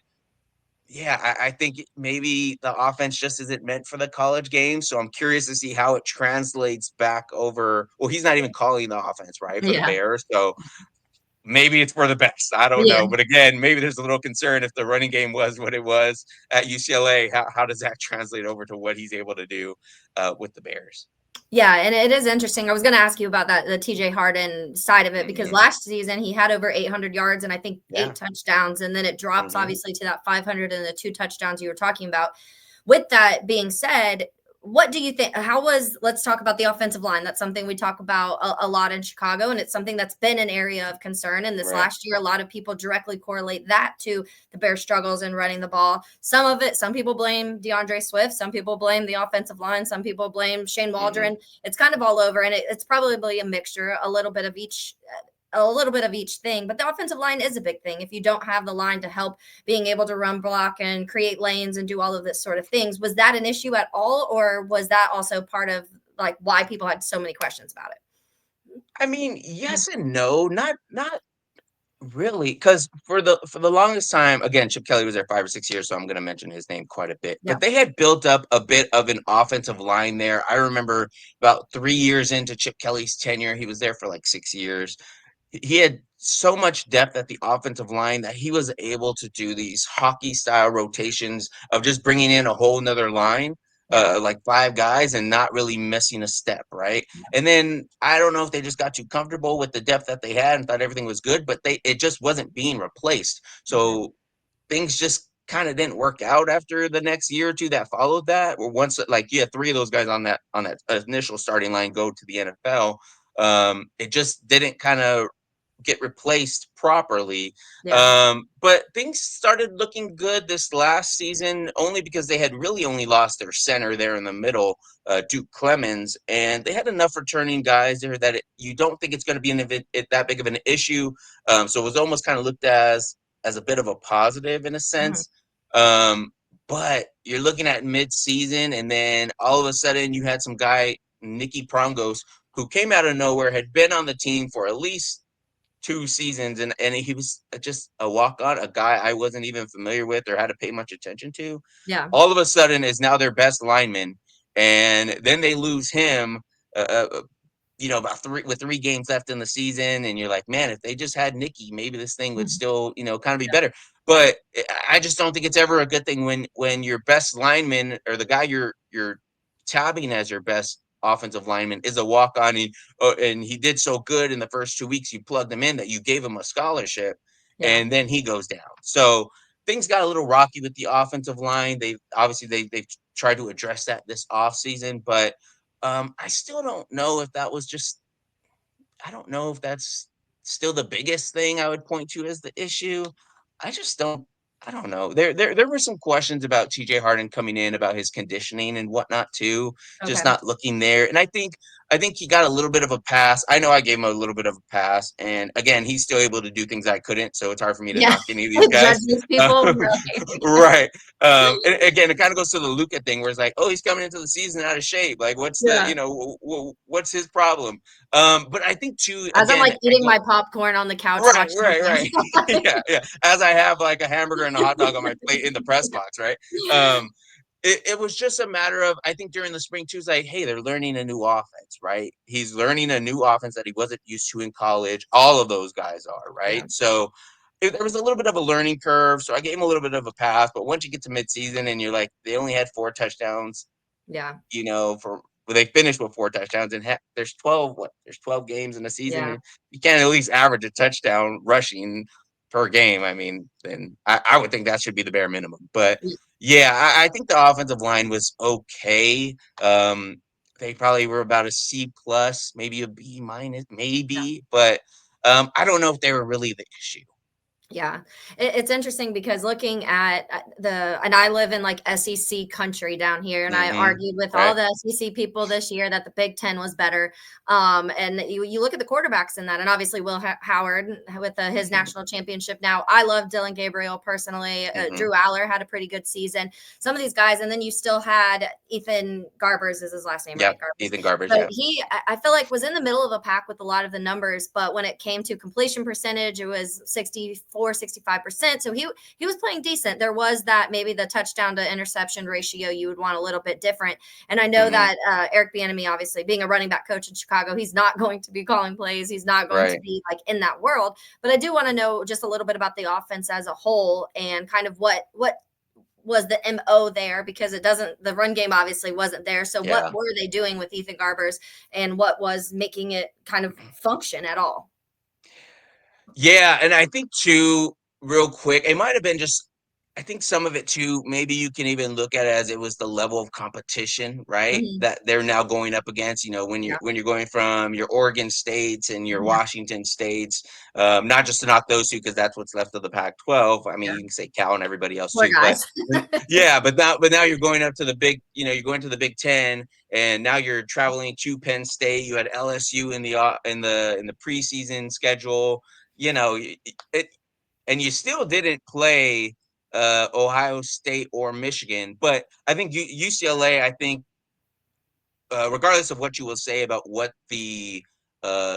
yeah, I think maybe the offense just isn't meant for the college game. So I'm curious to see how it translates back over. Well, he's not even calling the offense, right, for the Bears. So maybe it's for the best. I don't know. But again, maybe there's a little concern if the running game was what it was at UCLA. How does that translate over to what he's able to do with the Bears? Yeah, and it is interesting. I was going to ask you about that, the TJ Harden side of it, because last season he had over 800 yards and I think 8 touchdowns, and then it drops obviously to that 500 and the 2 touchdowns you were talking about. With that being said, what do you think? Let's talk about the offensive line. That's something we talk about a lot in Chicago, and it's something that's been an area of concern. And this last year, a lot of people directly correlate that to the Bears' struggles in running the ball. Some people blame DeAndre Swift. Some people blame the offensive line. Some people blame Shane Waldron. It's kind of all over, and it's probably a mixture, a little bit of each thing. But the offensive line is a big thing. If you don't have the line to help being able to run block and create lanes and do all of this sort of things, was that an issue at all? Or was that also part of like why people had so many questions about it? I mean, yes and no, not really, because for the longest time, again, Chip Kelly was there 5 or 6 years, so I'm going to mention his name quite a bit. But they had built up a bit of an offensive line there. I remember about 3 years into Chip Kelly's tenure, he was there for like 6 years. He had so much depth at the offensive line that he was able to do these hockey style rotations of just bringing in a whole nother line, like 5 guys and not really missing a step. Right. And then I don't know if they just got too comfortable with the depth that they had and thought everything was good, but it just wasn't being replaced. So things just kind of didn't work out after the next year or two that followed that. Or once, like, you had 3 of those guys on that initial starting line go to the NFL. It just didn't kind of get replaced properly. But things started looking good this last season only because they had really only lost their center there in the middle, Duke Clemens, and they had enough returning guys there that you don't think it's going to be that big of an issue. So it was almost kind of looked as a bit of a positive in a sense. But you're looking at mid-season, and then all of a sudden you had some guy, Nicky Prongos, who came out of nowhere, had been on the team for at least 2 seasons, and he was just a walk-on, a guy I wasn't even familiar with or had to pay much attention to. All of a sudden is now their best lineman, and then they lose him, about 3 games left in the season, and you're like, man, if they just had Nicky, maybe this thing would still, kind of be better. But I just don't think it's ever a good thing when your best lineman or the guy you're tabbing as your best offensive lineman is a walk-on, and he did so good in the first 2 weeks you plugged him in that you gave him a scholarship, and then he goes down. So things got a little rocky with the offensive line. They've tried to address that this offseason, but I still don't know if that was just I don't know if that's still the biggest thing I would point to as the issue. I don't know. There were some questions about TJ Harden coming in, about his conditioning and whatnot too, just not looking there. And I think he got a little bit of a pass. I know I gave him a little bit of a pass, and again, he's still able to do things I couldn't, so it's hard for me to knock any of these guys. Right. And again, it kind of goes to the Luka thing where it's like, oh, he's coming into the season out of shape. Like, what's what's his problem? But I think too, as I'm like eating my popcorn on the couch. Right. Yeah. As I have like a hamburger and a hot dog on my plate in the press box, right? It was just a matter of, I think during the spring too, it's like, hey, they're learning a new offense, right? He's learning a new offense that he wasn't used to in college. All of those guys are, right? So there was a little bit of a learning curve. So I gave him a little bit of a pass. But once you get to midseason and you're like, they only had 4 touchdowns. They finished with 4 touchdowns, and there's 12 games in a season. You can't at least average a touchdown rushing per game. I mean, then I would think that should be the bare minimum. But I think the offensive line was okay. They probably were about a C plus, maybe a B minus, maybe. But I don't know if they were really the issue. Yeah, it's interesting because looking at and I live in like SEC country down here, and I argued with all Right. the SEC people this year that the Big Ten was better. And you look at the quarterbacks in that, and obviously Will Howard with his national championship. Now, I love Dylan Gabriel personally. Drew Aller had a pretty good season. Some of these guys, and then you still had Ethan Garbers is his last name, right? Garbers. Ethan Garbers. So yeah. I feel like was in the middle of a pack with a lot of the numbers, but when it came to completion percentage, it was 65%. So he was playing decent. There was that maybe the touchdown to interception ratio you would want a little bit different. And I know that Eric Bieniemy, obviously being a running back coach in Chicago, he's not going to be calling plays. He's not going to be like in that world. But I do want to know just a little bit about the offense as a whole and kind of what was the MO there, because the run game obviously wasn't there. So what were they doing with Ethan Garbers, and what was making it kind of function at all? Yeah, and I think too, real quick, it might have been just, I think some of it too, maybe you can even look at it as it was the level of competition, right? That they're now going up against, when you're going from your Oregon States and your Washington States, not just to knock those two, because that's what's left of the Pac-12. I mean, you can say Cal and everybody else Poor too, guys. but now you're going up to the big, you're going to the Big Ten, and now you're traveling to Penn State. You had LSU in the preseason schedule, and you still didn't play Ohio State or Michigan. But I think UCLA, I think, regardless of what you will say about what the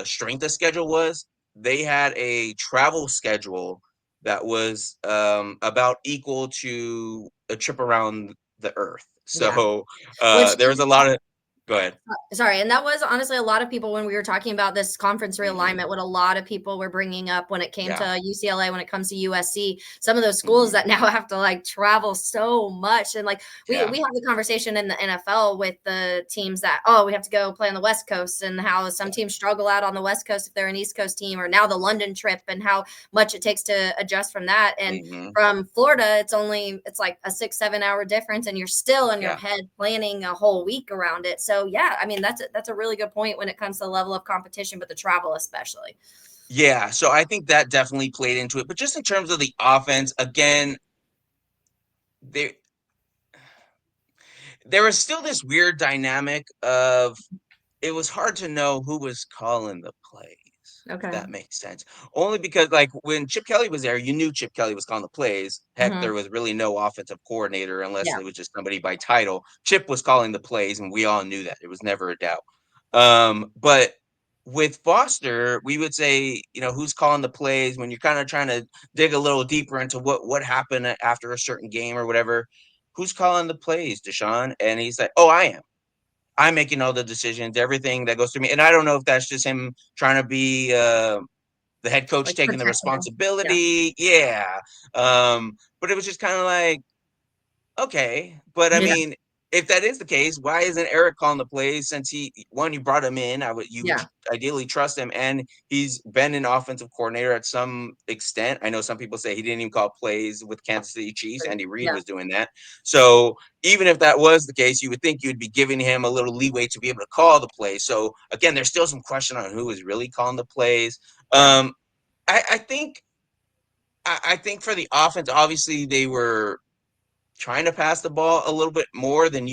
strength of schedule was, they had a travel schedule that was about equal to a trip around the earth. So there was a lot of, go ahead. Sorry. And that was honestly a lot of people when we were talking about this conference realignment, what a lot of people were bringing up when it came to UCLA, when it comes to USC, some of those schools that now have to like travel so much. And like we have the conversation in the NFL with the teams that, we have to go play on the West Coast, and how some teams struggle out on the West Coast if they're an East Coast team, or now the London trip and how much it takes to adjust from that. And from Florida, it's like a 6-7 hour difference, and you're still in your head planning a whole week around it. So I mean, that's a really good point when it comes to the level of competition, but the travel especially. Yeah, so I think that definitely played into it. But just in terms of the offense, again, there was still this weird dynamic of, it was hard to know who was calling the plays. Okay. If that makes sense. Only because, like, when Chip Kelly was there, you knew Chip Kelly was calling the plays. Heck, there was really no offensive coordinator unless it was just somebody by title. Chip was calling the plays, and we all knew that. It was never a doubt. But with Foster, we would say, who's calling the plays when you're kind of trying to dig a little deeper into what happened after a certain game or whatever. Who's calling the plays, Deshaun? And he's like, I am. I'm making all the decisions, everything that goes through me. And I don't know if that's just him trying to be the head coach, like taking the responsibility. Yeah. But it was just kind of like, okay. But I mean, if that is the case, why isn't Eric calling the plays? Since you brought him in, would ideally trust him, and he's been an offensive coordinator at some extent. I know some people say he didn't even call plays with Kansas City Chiefs. Andy Reid was doing that. So even if that was the case, you would think you'd be giving him a little leeway to be able to call the plays. So again, there's still some question on who is really calling the plays. I think for the offense, obviously they were trying to pass the ball a little bit more than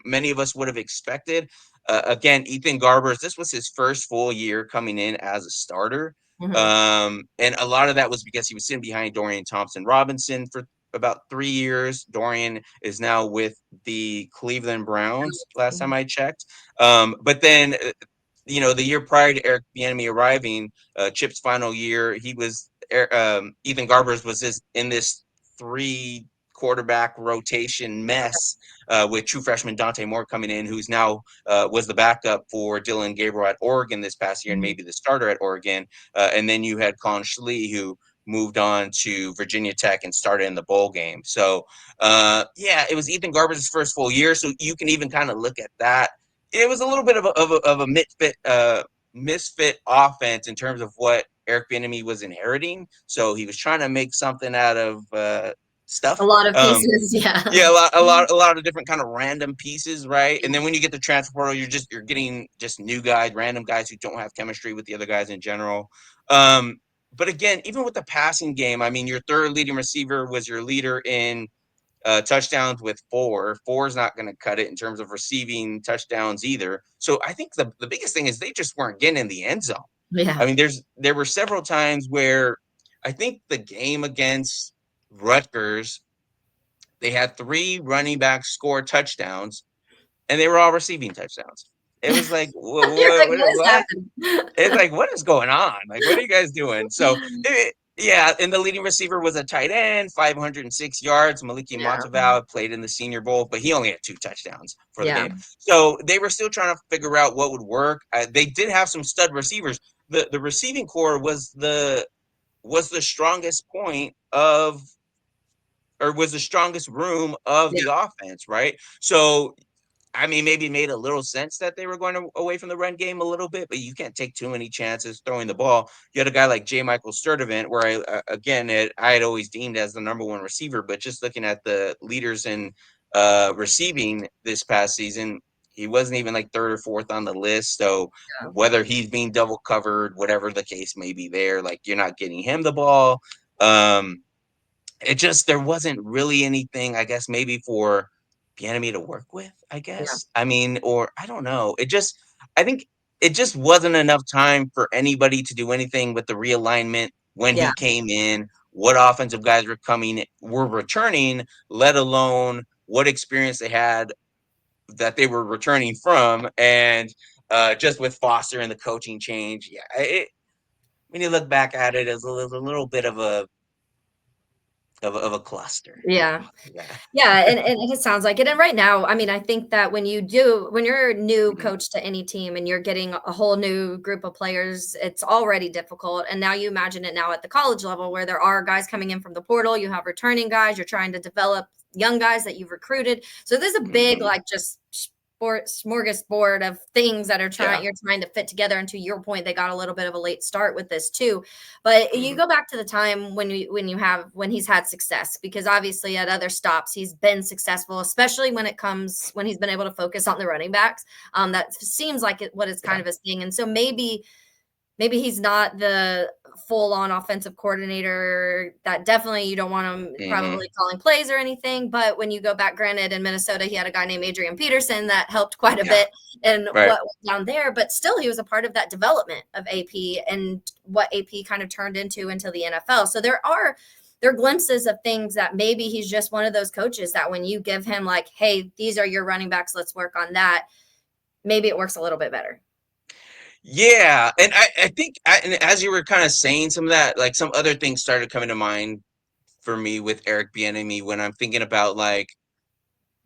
many of us would have expected. Again, Ethan Garbers, this was his first full year coming in as a starter. And a lot of that was because he was sitting behind Dorian Thompson-Robinson for about 3 years. Dorian is now with the Cleveland Browns, last time I checked. But then, the year prior to Eric Bieniemy arriving, Chip's final year, Ethan Garbers was in this 3 quarterback rotation mess with true freshman Dante Moore coming in, who's now was the backup for Dylan Gabriel at Oregon this past year and maybe the starter at Oregon. And then you had Colin Schlee, who moved on to Virginia Tech and started in the bowl game. So, it was Ethan Garbers' first full year. So you can even kind of look at that. It was a little bit of a misfit offense in terms of what Eric Bieniemy was inheriting. So he was trying to make something out of stuff. A lot of pieces, a lot of different kind of random pieces, right? And then when you get the transfer portal, you're getting just new guys, random guys who don't have chemistry with the other guys in general. but again, even with the passing game, I mean, your third leading receiver was your leader in touchdowns with 4. 4 is not going to cut it in terms of receiving touchdowns either. So I think the biggest thing is they just weren't getting in the end zone. Yeah. I mean, there were several times where I think the game against Rutgers, they had 3 running backs score touchdowns, and they were all receiving touchdowns. It was like, You're like, what is what? happening? It's like, what is going on? Like, what are you guys doing? So, yeah, and the leading receiver was a tight end, 506 yards. Maliki Yeah. Monteval played in the Senior Bowl, but he only had 2 touchdowns for the Yeah. game. So they were still trying to figure out what would work. They did have some stud receivers. The receiving core was the strongest point of, or was the strongest room of Yeah. the offense, right? So I mean, maybe it made a little sense that they were going away from the run game a little bit, but you can't take too many chances throwing the ball. You had a guy like J. Michael Sturdivant, where I had always deemed as the number 1 receiver, but just looking at the leaders in receiving this past season, he wasn't even like 3rd or 4th on the list. So Yeah. whether he's being double covered, whatever the case may be there, like you're not getting him the ball. It just, there wasn't really anything, I guess, maybe for Bieniemy to work with, I Yeah. guess. I mean, or I don't know. I think it just wasn't enough time for anybody to do anything with the realignment when Yeah. he came in, what offensive guys were returning, let alone what experience they had that they were returning from. And just with Foster and the coaching change, yeah, when you look back at it, as a little bit of a cluster. Yeah. Yeah. Yeah, and it sounds like it. And right now, I mean, I think that when you're a new Mhm. coach to any team and you're getting a whole new group of players, it's already difficult. And now you imagine it now at the college level where there are guys coming in from the portal, you have returning guys, you're trying to develop young guys that you've recruited. So there's a big Mhm. like just smorgasbord of things that Yeah. you're trying to fit together. And to your point, they got a little bit of a late start with this too. But you Mhm. go back to the time when he's had success, because obviously at other stops he's been successful, especially when he's been able to focus on the running backs. That seems like what is kind Yeah. of his thing. And so maybe he's not the full-on offensive coordinator. That definitely you don't want him Mhm. probably calling plays or anything. But when you go back, granted, in Minnesota, he had a guy named Adrian Peterson that helped quite a Yeah. bit in Right. what went down there. But still, he was a part of that development of AP and what AP kind of turned into the NFL. So there are glimpses of things that maybe he's just one of those coaches that when you give him like, hey, these are your running backs, let's work on that, maybe it works a little bit better. Yeah, and I think and as you were kind of saying some of that, like some other things started coming to mind for me with Eric Bieniemy when I'm thinking about like,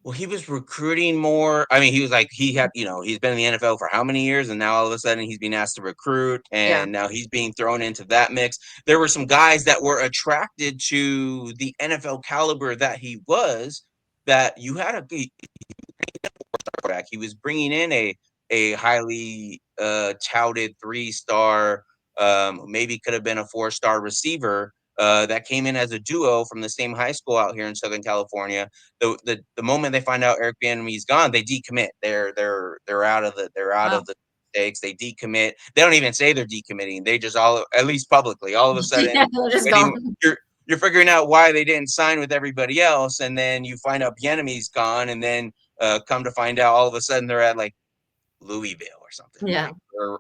well, he was recruiting more. I mean, he was like he's been in the NFL for how many years, and now all of a sudden he's being asked to recruit, Yeah. and now he's being thrown into that mix. There were some guys that were attracted to the NFL caliber that he was. That you had a quarterback. He was bringing in a highly touted 3-star, maybe could have been a 4-star receiver that came in as a duo from the same high school out here in Southern California. The moment they find out Eric Bieniemy's gone, they decommit. They're out of Wow. the stakes. They decommit. They don't even say they're decommitting. They just all, at least publicly, all of a sudden Yeah, they're just waiting. gone. You're figuring out why they didn't sign with everybody else, and then you find out Bieniemy's gone, and then come to find out, all of a sudden they're at like Louisville or something, Yeah. like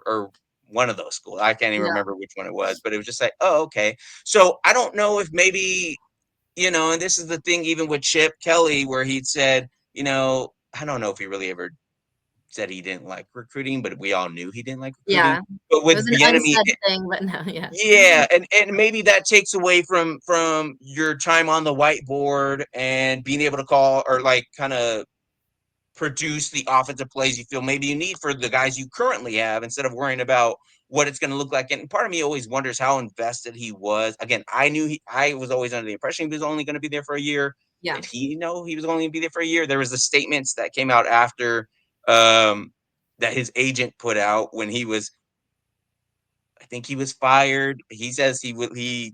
or one of those schools. I can't even Yeah. remember which one it was, but it was just like, oh, okay. So I don't know if maybe, and this is the thing, even with Chip Kelly, where he'd said, I don't know if he really ever said he didn't like recruiting, but we all knew he didn't like recruiting. Yeah. But It with was an Bieniemy, unsaid thing, but no, yeah. yeah, and maybe that takes away from your time on the whiteboard and being able to call or like kind of produce the offensive plays you feel maybe you need for the guys you currently have instead of worrying about what it's going to look like. And part of me always wonders how invested he was. Again, I was always under the impression he was only going to be there for a year. Yeah. Did he know he was only going to be there for a year? There was the statements that came out after um, that his agent put out when I think he was fired. He says he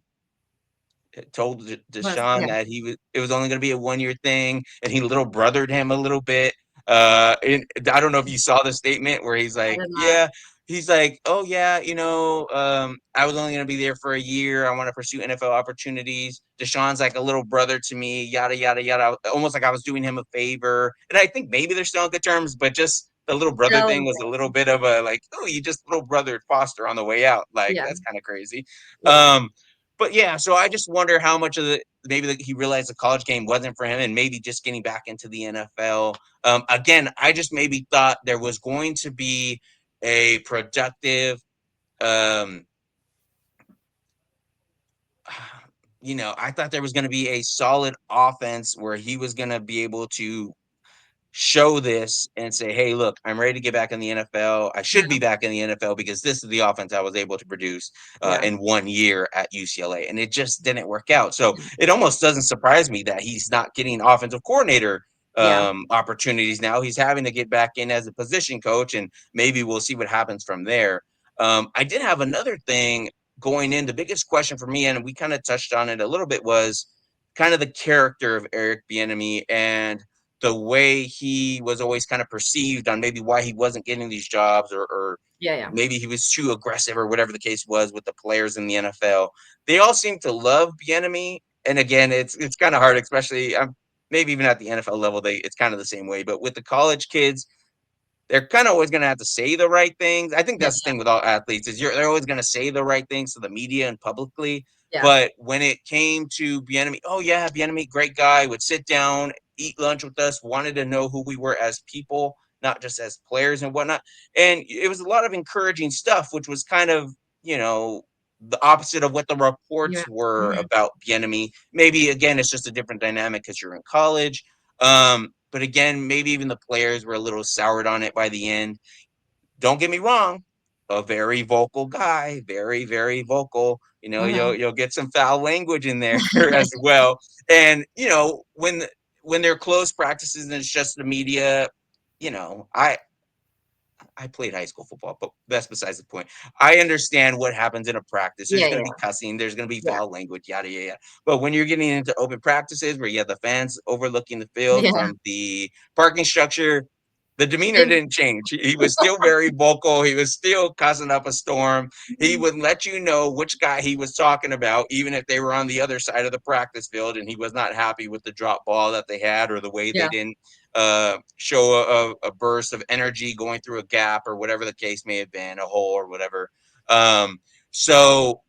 told Deshaun Yeah. that it was only going to be a 1-year thing, and he little brothered him a little bit. And I don't know if you saw the statement where he's I like, did not. "Yeah, he's like, oh yeah, I was only going to be there for a year. I want to pursue NFL opportunities. Deshaun's like a little brother to me, yada, yada, yada. Almost like I was doing him a favor. And I think maybe they're still on good terms, but just the little brother Still, thing was a little bit of a like, oh, you just little brother Foster on the way out. Like, yeah, that's kind of crazy. yeah, But yeah, so I just wonder how much of he realized the college game wasn't for him and maybe just getting back into the NFL. Again, I just maybe thought there was going to be a productive, um, I thought there was going to be a solid offense where he was going to be able to show this and say, hey, look, I'm ready to get back in the NFL. I should yeah, be back in the NFL because this is the offense I was able to produce yeah, in 1 year at UCLA. And it just didn't work out. So it almost doesn't surprise me that he's not getting offensive coordinator yeah, opportunities now. He's having to get back in as a position coach, and maybe we'll see what happens from there. I did have another thing going in. The biggest question for me, and we kind of touched on it a little bit, was kind of the character of Eric Bieniemy and the way he was always kind of perceived on maybe why he wasn't getting these jobs, or yeah, yeah, maybe he was too aggressive or whatever the case was with the players in the NFL. They all seem to love Bieniemy. And again, it's kind of hard, especially maybe even at the NFL level, it's kind of the same way. But with the college kids, they're kind of always going to have to say the right things. I think yeah, that's the thing with all athletes is they're always going to say the right things to the media and publicly. yeah, But when it came to Bieniemy, oh yeah, Bieniemy, great guy, would sit down, eat lunch with us, wanted to know who we were as people, not just as players and whatnot. And it was a lot of encouraging stuff, which was kind of, you know, the opposite of what the yeah, reports were mhm, about Bieniemy. Maybe again, it's just a different dynamic because you're in college. But again, maybe even the players were a little soured on it by the end. Don't get me wrong, a very vocal guy, very, very vocal. mhm. You'll get some foul language in there as well. And when they're close practices and it's just the media, you know, I I played high school football, but that's besides the point. I understand what happens in a practice. There's Yeah, going to yeah, be cussing, there's going to be yeah, foul language, yada, yada, yada. But when you're getting into open practices where you have the fans overlooking the field yeah. from the parking structure, the demeanor Same. didn't change. He was still very vocal. He was still cussing up a storm. He would let you know which guy he was talking about, even if they were on the other side of the practice field and he was not happy with the drop ball that they had or the way they Yeah, didn't show a burst of energy going through a gap or whatever the case may have been, a hole or whatever. Um, so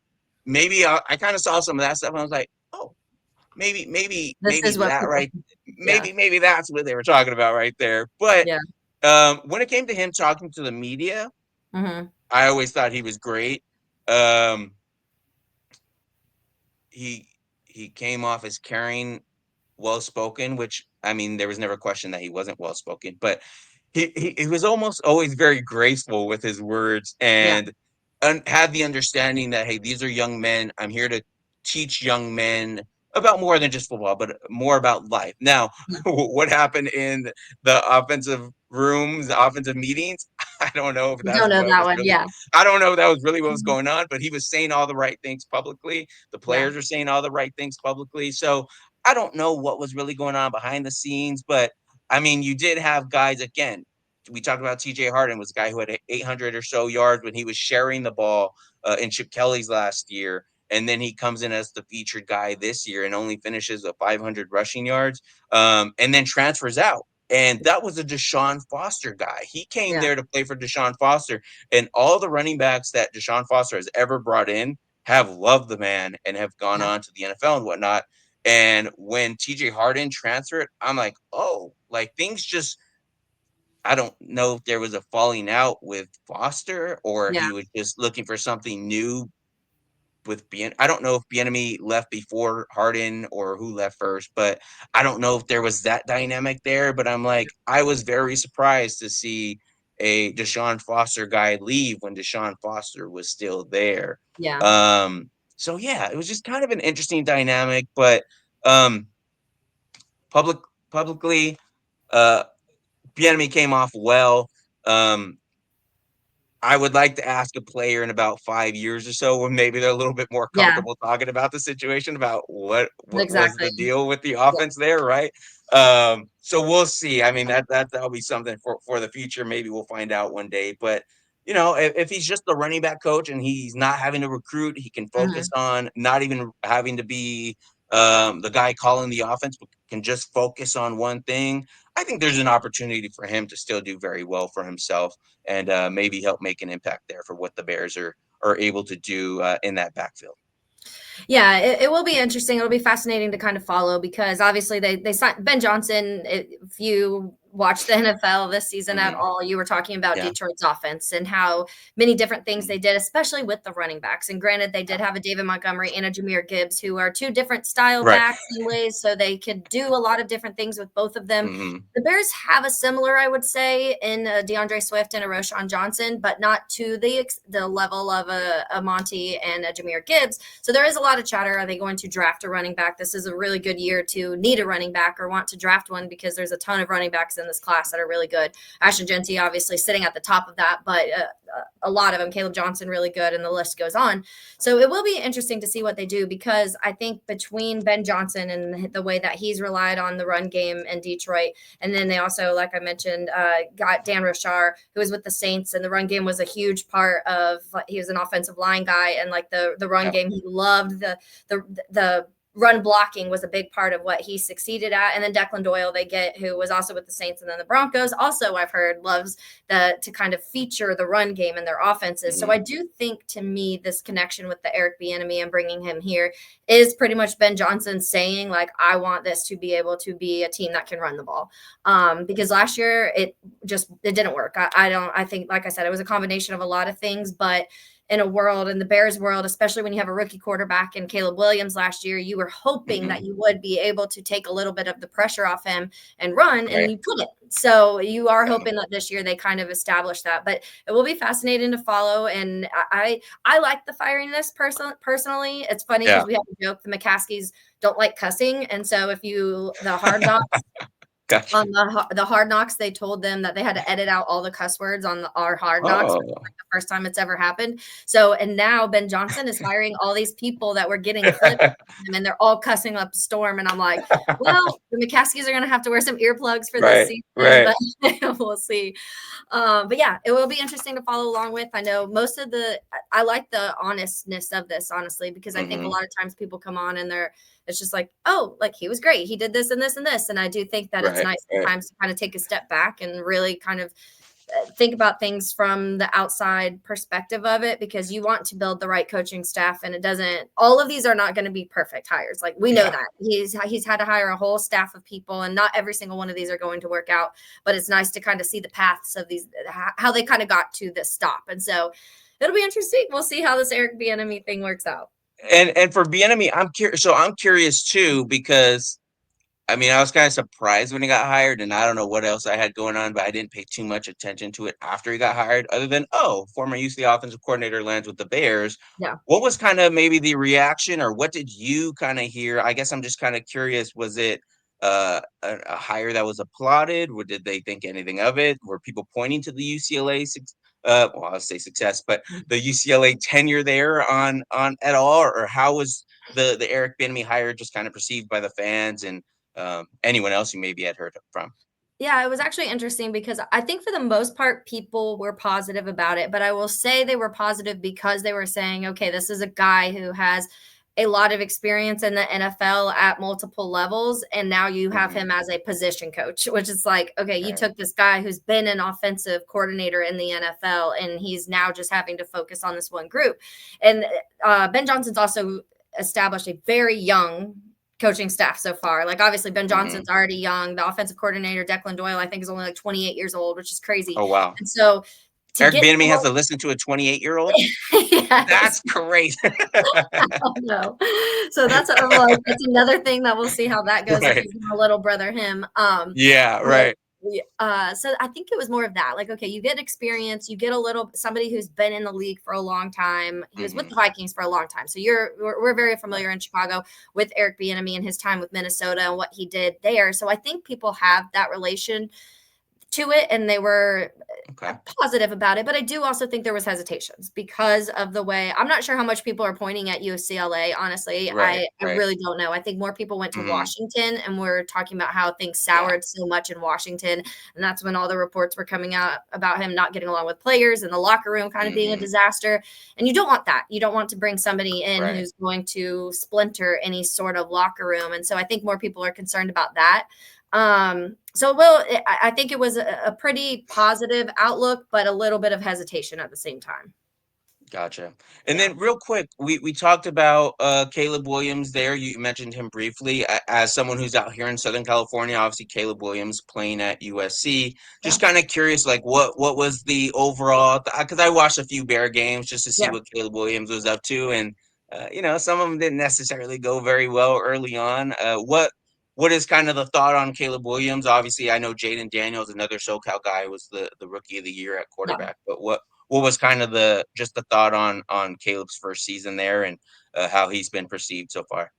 maybe I kind of saw some of that stuff and I was like, oh, this maybe is what that people. right, Yeah, maybe that's what they were talking about right there. But yeah, when it came to him talking to the media, mhm, I always thought he was great. Um, he he came off as caring, well spoken, which I mean, there was never a question that he wasn't well spoken, but he was almost always very graceful with his words yeah, and had the understanding that hey, these are young men. I'm here to teach young men about more than just football, but more about life. Now, yeah. what happened in the offensive rooms, the offensive meetings? I don't know if You don't that's know what that was one, really. yeah. I don't know if that was really what was Mhm. going on, but he was saying all the right things publicly. The Yeah, players are saying all the right things publicly. So I don't know what was really going on behind the scenes, but I mean, you did have guys again. We talked about TJ Harden was a guy who had 800 or so yards when he was sharing the ball in Chip Kelly's last year. And then he comes in as the featured guy this year and only finishes with 500 rushing yards and then transfers out. And that was a Deshaun Foster guy. He came yeah, there to play for Deshaun Foster. And all the running backs that Deshaun Foster has ever brought in have loved the man and have gone yeah, on to the NFL and whatnot. And when TJ Harden transferred, I'm like, oh, like things just, I don't know if there was a falling out with Foster or yeah, he was just looking for something new with I don't know if Bieniemy left before Harden or who left first, but I don't know if there was that dynamic there. But I'm like, I was very surprised to see a Deshaun Foster guy leave when Deshaun Foster was still there. yeah, So yeah, it was just kind of an interesting dynamic, but um, public publicly, uh, Bieniemy came off well. Um, I would like to ask a player in about 5 years or so when maybe they're a little bit more yeah, comfortable talking about the situation about what was exactly. the deal with the Yeah, offense there, right? So we'll see. I mean that'll be something for the future. Maybe we'll find out one day. But if he's just the running back coach and he's not having to recruit, he can focus on not even having to be the guy calling the offense, but can just focus on one thing. I think there's an opportunity for him to still do very well for himself and maybe help make an impact there for what the Bears are able to do in that backfield. Yeah, it will be interesting. It'll be fascinating to kind of follow because obviously they signed Ben Johnson. If you watch the NFL this season at all, you were talking about Detroit's offense and how many different things they did, especially with the running backs. And granted, they did have a David Montgomery and a Jameer Gibbs, who are two different style backs in ways, so they could do a lot of different things with both of them. The Bears have a similar, I would say, in DeAndre Swift and a Roschon Johnson, but not to the level of a Monty and a Jameer Gibbs. So there is a lot of chatter. Are they going to draft a running back? This is a really good year to need a running back or want to draft one because there's a ton of running backs in this class that are really good. Ashton Genty obviously sitting at the top of that, but a lot of them. Caleb Johnson really good, and the list goes on. So it will be interesting to see what they do because I think between Ben Johnson and the way that he's relied on the run game in Detroit, and then they also, like I mentioned, got Dan Roushar, who was with the Saints, and the run game was a huge part of. He was an offensive line guy, and like the run game, he loved the run blocking was a big part of what he succeeded at. And then Declan Doyle they get, who was also with the Saints and then the Broncos, also I've heard loves to kind of feature the run game in their offenses. So I do think, to me, this connection with the Eric Bieniemy and bringing him here is pretty much Ben Johnson saying, like, I want this to be able to be a team that can run the ball. Because last year it didn't work. I think, like I said, it was a combination of a lot of things, but in the Bears world, especially when you have a rookie quarterback in Caleb Williams last year, you were hoping that you would be able to take a little bit of the pressure off him and run, and you couldn't. So you are hoping that this year they kind of establish that. But it will be fascinating to follow. And I like the firiness personally. It's funny because we have a joke, the McCaskies don't like cussing. And so the Hard Knocks, Gotcha. on the Hard Knocks, they told them that they had to edit out all the cuss words on our Hard Knocks. Like the first time it's ever happened. So, and now Ben Johnson is hiring all these people that were getting clips and they're all cussing up a storm. And I'm like, well, the McCaskies are going to have to wear some earplugs for this season, but we'll see. But yeah, it will be interesting to follow along with. I know I like the honestness of this, honestly, because I think a lot of times people come on and it's just like, oh, like he was great. He did this and this and this. And I do think that it's nice sometimes to kind of take a step back and really kind of think about things from the outside perspective of it, because you want to build the right coaching staff. And all of these are not going to be perfect hires. Like we know that he's had to hire a whole staff of people, and not every single one of these are going to work out, but it's nice to kind of see the paths of these, how they kind of got to this stop. And so it'll be interesting. We'll see how this Eric Bieniemy thing works out. And for Bieniemy, I'm curious. So I'm curious too, because I mean, I was kind of surprised when he got hired, and I don't know what else I had going on, but I didn't pay too much attention to it after he got hired, other than, former UCLA offensive coordinator lands with the Bears. Yeah. What was kind of maybe the reaction, or what did you kind of hear? I guess I'm just kind of curious. Was it a hire that was applauded? Or did they think anything of it? Were people pointing to the UCLA I'll say success, but the UCLA tenure there on at all, or how was the Eric Bieniemy hire just kind of perceived by the fans and anyone else you maybe had heard from? Yeah, it was actually interesting because I think for the most part, people were positive about it. But I will say they were positive because they were saying, okay, this is a guy who has a lot of experience in the NFL at multiple levels. And now you have him as a position coach, which is like, okay, you took this guy who's been an offensive coordinator in the NFL, and he's now just having to focus on this one group. And Ben Johnson's also established a very young coaching staff so far. Like obviously Ben Johnson's already young. The offensive coordinator, Declan Doyle, I think is only like 28 years old, which is crazy. Oh, wow. And so Eric Bieniemy has to listen to a 28-year-old? Yes. That's crazy. No. So that's what I'm like, that's another thing that we'll see how that goes. If he's a little brother him. So I think it was more of that. Like, okay, you get experience, you get somebody who's been in the league for a long time. He was with the Vikings for a long time. So we're very familiar in Chicago with Eric Bieniemy and his time with Minnesota and what he did there. So I think people have that relation to it, and they were Okay. positive about it, but I do also think there was hesitations because of the way. I'm not sure how much people are pointing at UCLA. Honestly, Right. I Right. really don't know. I think more people went to Mhm. Washington, and we're talking about how things Yeah. soured so much in Washington, and that's when all the reports were coming out about him not getting along with players and the locker room kind of being a Mhm. disaster. And you don't want that. You don't want to bring somebody in Right. who's going to splinter any sort of locker room. And so I think more people are concerned about that. So I think it was a pretty positive outlook, but a little bit of hesitation at the same time. Gotcha. And Yeah. then real quick, we talked about Caleb Williams there. You mentioned him briefly. As someone who's out here in Southern California, obviously Caleb Williams playing at USC. Just Yeah. kind of curious, like what was the overall, because I watched a few Bear games just to see Yeah. what Caleb Williams was up to. And some of them didn't necessarily go very well early on. What is kind of the thought on Caleb Williams? Obviously, I know Jaden Daniels, another SoCal guy, was the rookie of the year at Yeah. quarterback. But what was kind of the thought on Caleb's first season there, and how he's been perceived so far?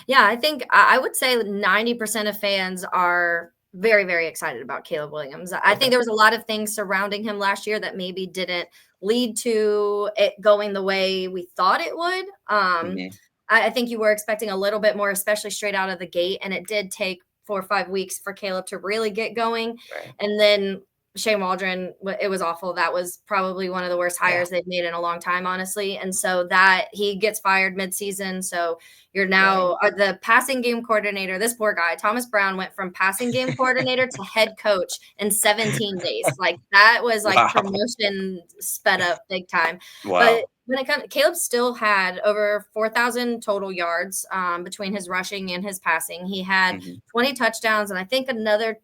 Yeah, I think I would say 90% of fans are very, very excited about Caleb Williams. I Okay. think there was a lot of things surrounding him last year that maybe didn't lead to it going the way we thought it would. Mhm. I think you were expecting a little bit more, especially straight out of the gate, and it did take 4 or 5 weeks for Caleb to really get going. Right. And then Shane Waldron, it was awful. That was probably one of the worst Yeah. hires they've made in a long time, honestly. And so that he gets fired midseason. So you're Right. now the passing game coordinator. This poor guy, Thomas Brown, went from passing game coordinator to head coach in 17 days. Like that was like Wow. promotion sped up big time. Wow. But when it comes, Caleb still had over 4,000 total yards between his rushing and his passing. He had Mhm. 20 touchdowns, and I think another.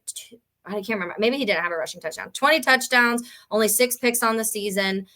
I can't remember. Maybe he didn't have a rushing touchdown. 20 touchdowns, only 6 picks on the season.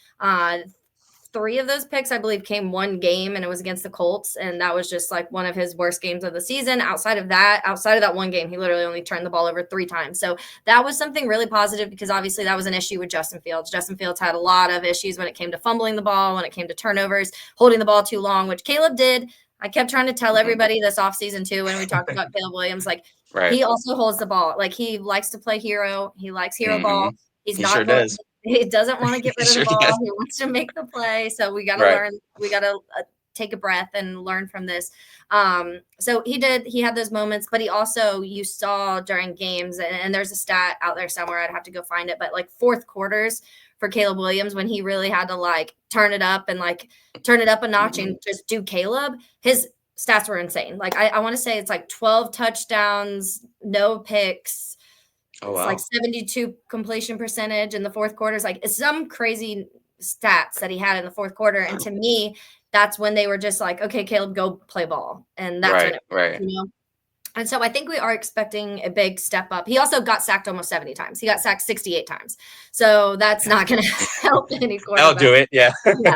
3 of those picks, I believe, came one game, and it was against the Colts. And that was just like one of his worst games of the season. Outside of that one game, he literally only turned the ball over 3 times. So that was something really positive because obviously that was an issue with Justin Fields. Justin Fields had a lot of issues when it came to fumbling the ball, when it came to turnovers, holding the ball too long, which Caleb did. I kept trying to tell Mhm. everybody this offseason too when we talked about Caleb Williams, like Right. he also holds the ball. Like he likes to play hero. He likes hero ball. Mhm. He's He sure not going. does. He doesn't want to get He rid of the sure ball. does. He wants to make the play. So we got to Right. learn. We got to take a breath and learn from this. So he did. He had those moments, but he also, you saw during games, and there's a stat out there somewhere. I'd have to go find it, but like fourth quarters for Caleb Williams, when he really had to like turn it up and like turn it up a notch Mhm. and just do Caleb, his stats were insane. Like I want to say it's like 12 touchdowns, no picks. Oh, It's like wow. 72 completion percentage in the fourth quarter. It's like it's some crazy stats that he had in the fourth quarter. And to me, that's when they were just like, okay, Caleb, go play ball. And that's when Right. it, Right. And so I think we are expecting a big step up. He also got sacked almost 70 times. He got sacked 68 times. So that's not going to help any That'll quarterback. do it. Yeah. Yeah.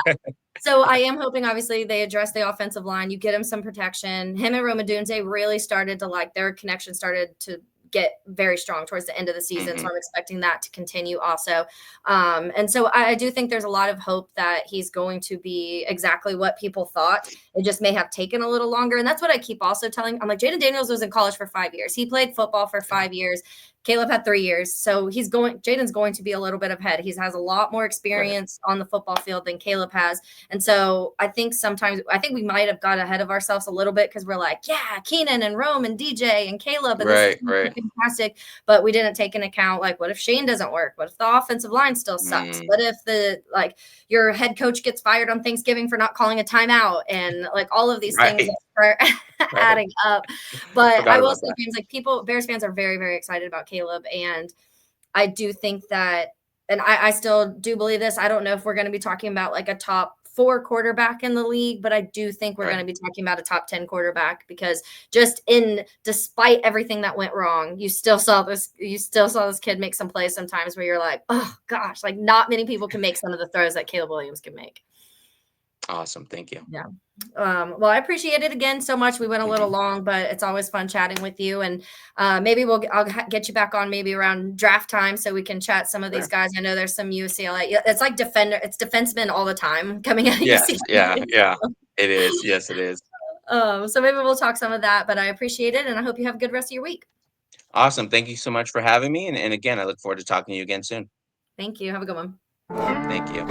So I am hoping, obviously, they address the offensive line. You get him some protection. Him and Romadunze really started to like their connection started to get very strong towards the end of the season. So Mhm. I'm expecting that to continue also. And so I do think there's a lot of hope that he's going to be exactly what people thought. It just may have taken a little longer. And that's what I keep also telling. I'm like, Jaden Daniels was in college for 5 years. He played football for 5 years. Caleb had 3 years. So Jaden's going to be a little bit ahead. He has a lot more Right. experience on the football field than Caleb has. And so I think we might have got ahead of ourselves a little bit because we're like, yeah, Keenan and Rome and DJ and Caleb, and this is Right. fantastic. But we didn't take into account, like, what if Shane doesn't work? What if the offensive line still sucks? Mm. What if your head coach gets fired on Thanksgiving for not calling a timeout? And like all of these things Right. are Right. adding up. But Forgot I will about say, that. James, like Bears fans are very, very excited about Caleb. And I do think that, and I still do believe this. I don't know if we're going to be talking about like a top 4 quarterback in the league, but I do think we're Right. going to be talking about a top 10 quarterback because despite everything that went wrong, you still saw this kid make some plays sometimes where you're like, oh gosh, like not many people can make some of the throws that Caleb Williams can make. Awesome. Thank you. Yeah. Well, I appreciate it again so much. We went a little Mhm. long, but it's always fun chatting with you. And maybe I'll get you back on maybe around draft time so we can chat some of these Sure. guys. I know there's some UCLA. It's like it's defensemen all the time coming out of Yes. UCLA. Yeah. It is. Yes, it is. So maybe we'll talk some of that. But I appreciate it, and I hope you have a good rest of your week. Awesome. Thank you so much for having me. And again, I look forward to talking to you again soon. Thank you. Have a good one. Thank you.